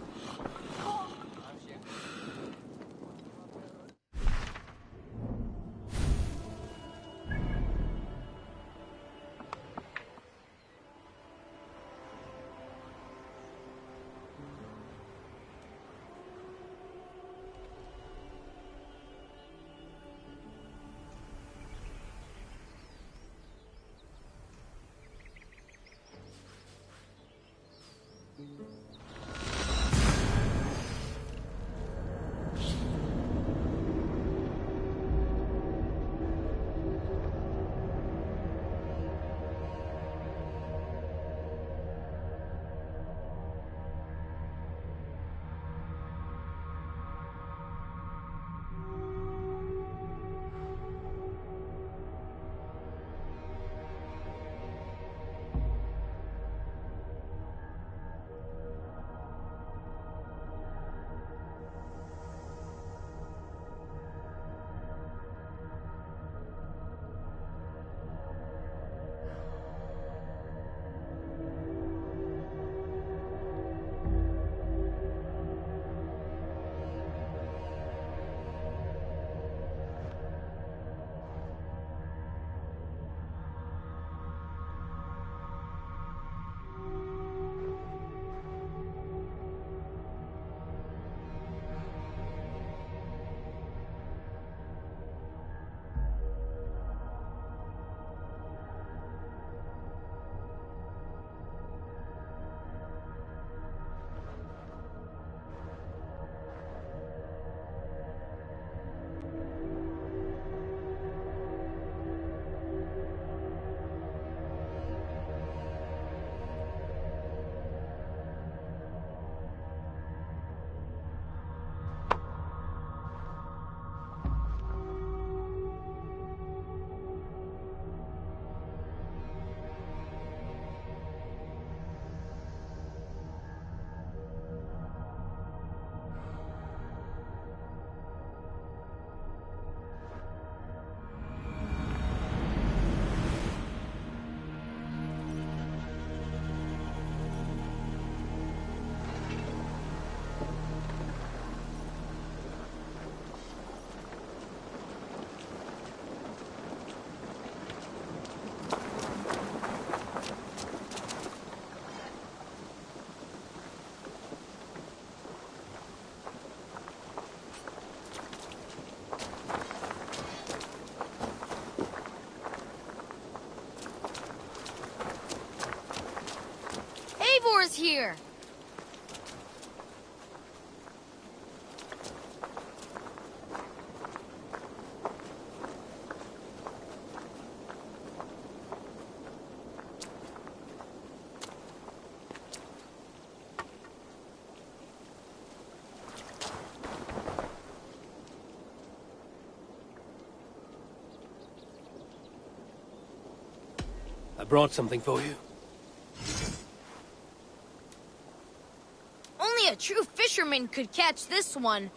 Eivor's here! I brought something for you. Only a true fisherman could catch this one.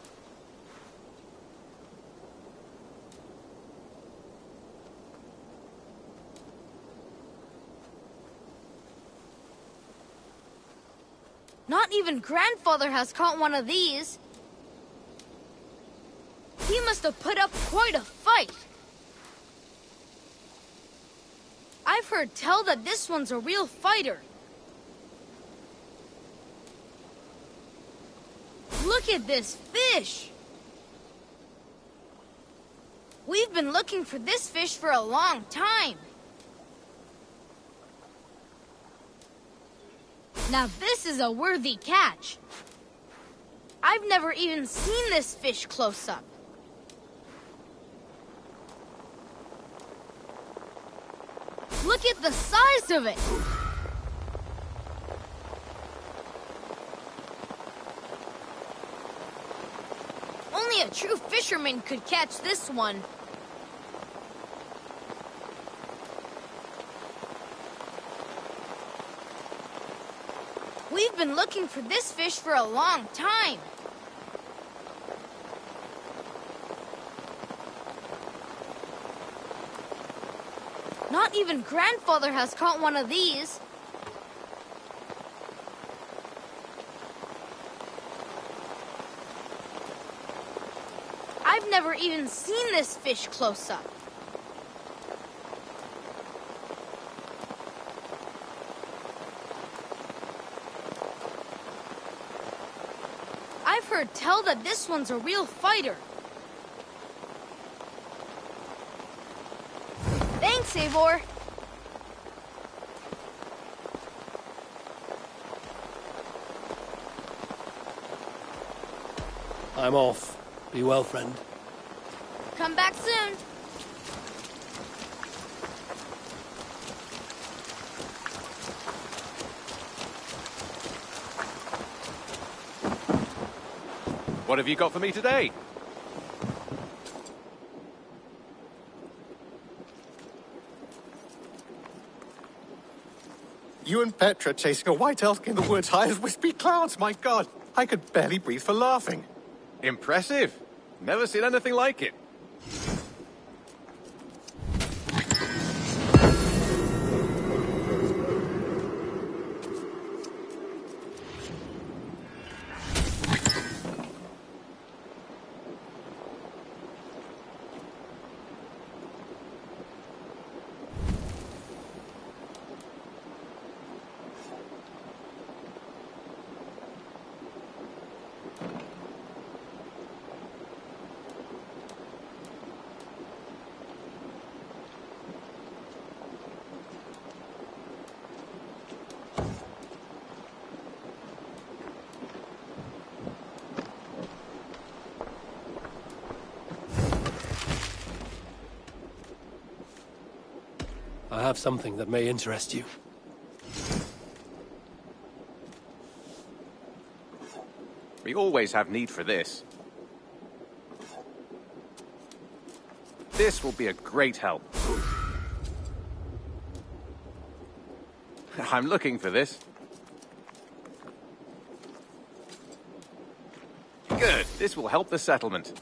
Not even Grandfather has caught one of these. He must have put up quite a fight. I've heard tell that this one's a real fighter. Look at this fish! We've been looking for this fish for a long time. Now this is a worthy catch. I've never even seen this fish close up. Look at the size of it! Only a true fisherman could catch this one. We've been looking for this fish for a long time. Not even Grandfather has caught one of these. I've never even seen this fish close up. I've heard tell that this one's a real fighter. Thanks, Eivor. I'm off. Be well, friend. Come back soon. What have you got for me today? You and Petra chasing a white elk in the woods high as wispy clouds, my god! I could barely breathe for laughing. Impressive. Never seen anything like it. I have something that may interest you. We always have need for this. This will be a great help. I'm looking for this. Good. This will help the settlement.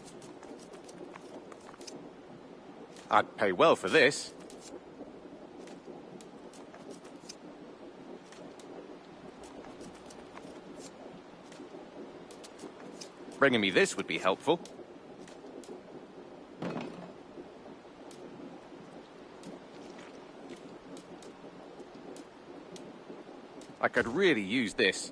I'd pay well for this. Bringing me this would be helpful. I could really use this.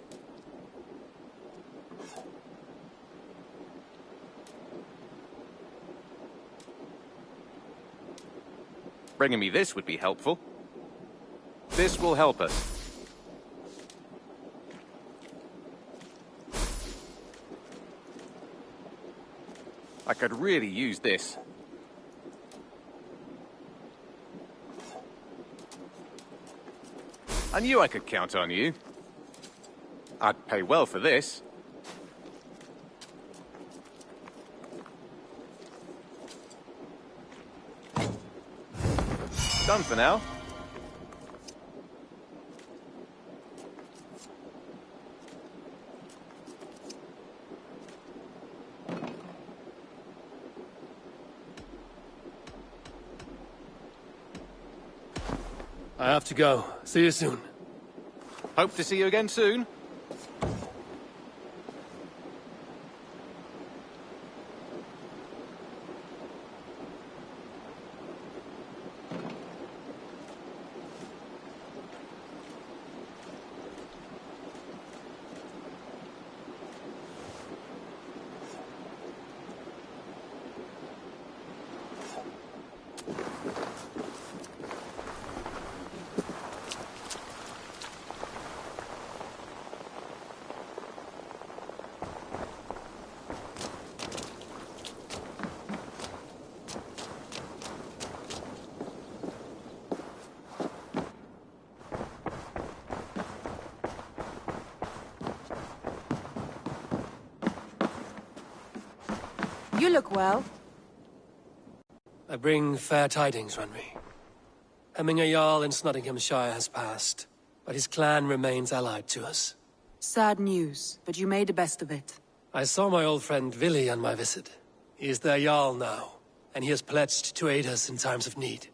Bringing me this would be helpful. This will help us. I could really use this. I knew I could count on you. I'd pay well for this. Done for now. I have to go. See you soon. Hope to see you again soon. You look well. I bring fair tidings, Renry. Hemminger Jarl in Snottinghamshire has passed, but his clan remains allied to us. Sad news, but you made the best of it. I saw my old friend Vili on my visit. He is their Jarl now, and he has pledged to aid us in times of need.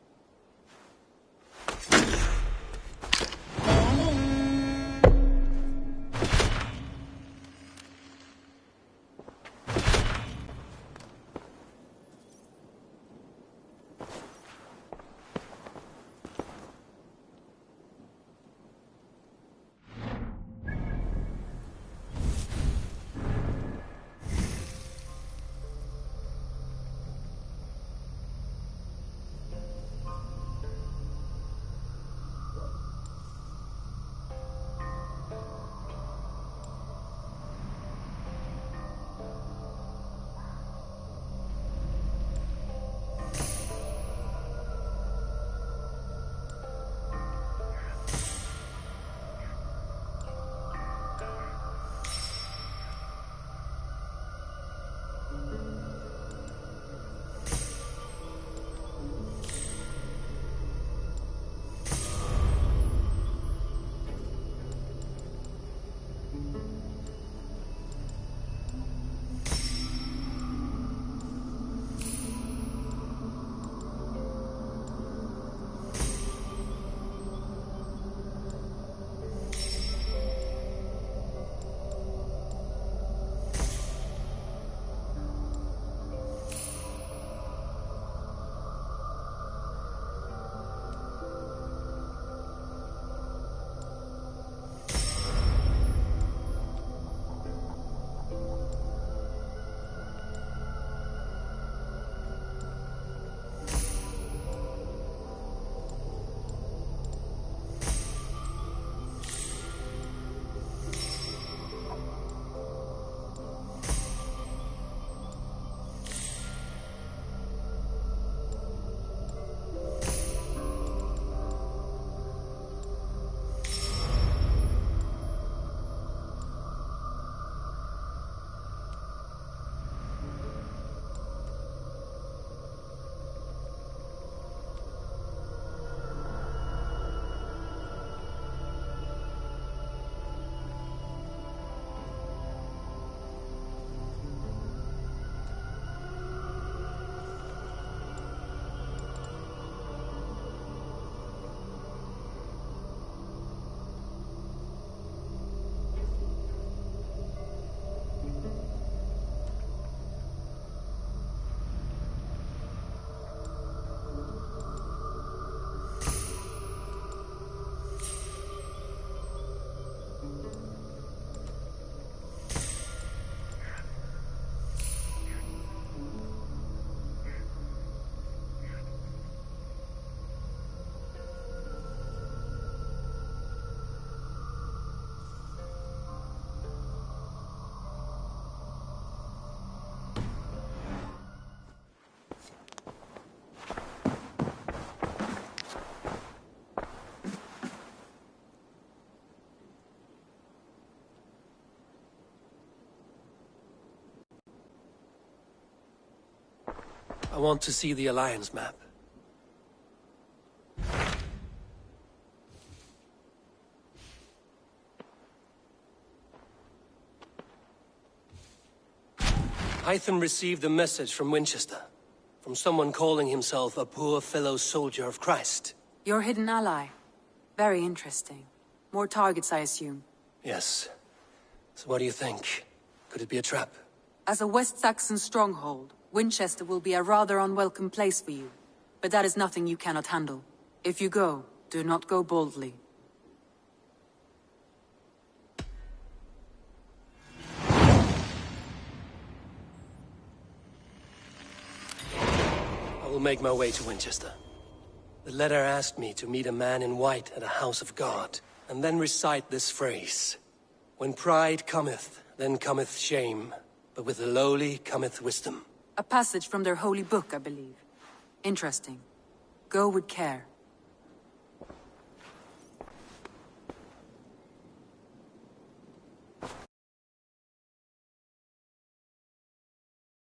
want to see the Alliance map. Hytham received a message from Winchester. From someone calling himself a poor fellow soldier of Christ. Your hidden ally. Very interesting. More targets, I assume. Yes. So what do you think? Could it be a trap? As a West Saxon stronghold, Winchester will be a rather unwelcome place for you. But that is nothing you cannot handle. If you go, do not go boldly. I will make my way to Winchester. The letter asked me to meet a man in white at a house of God, and then recite this phrase. When pride cometh, then cometh shame, but with the lowly cometh wisdom. A passage from their holy book, I believe. Interesting. Go with care.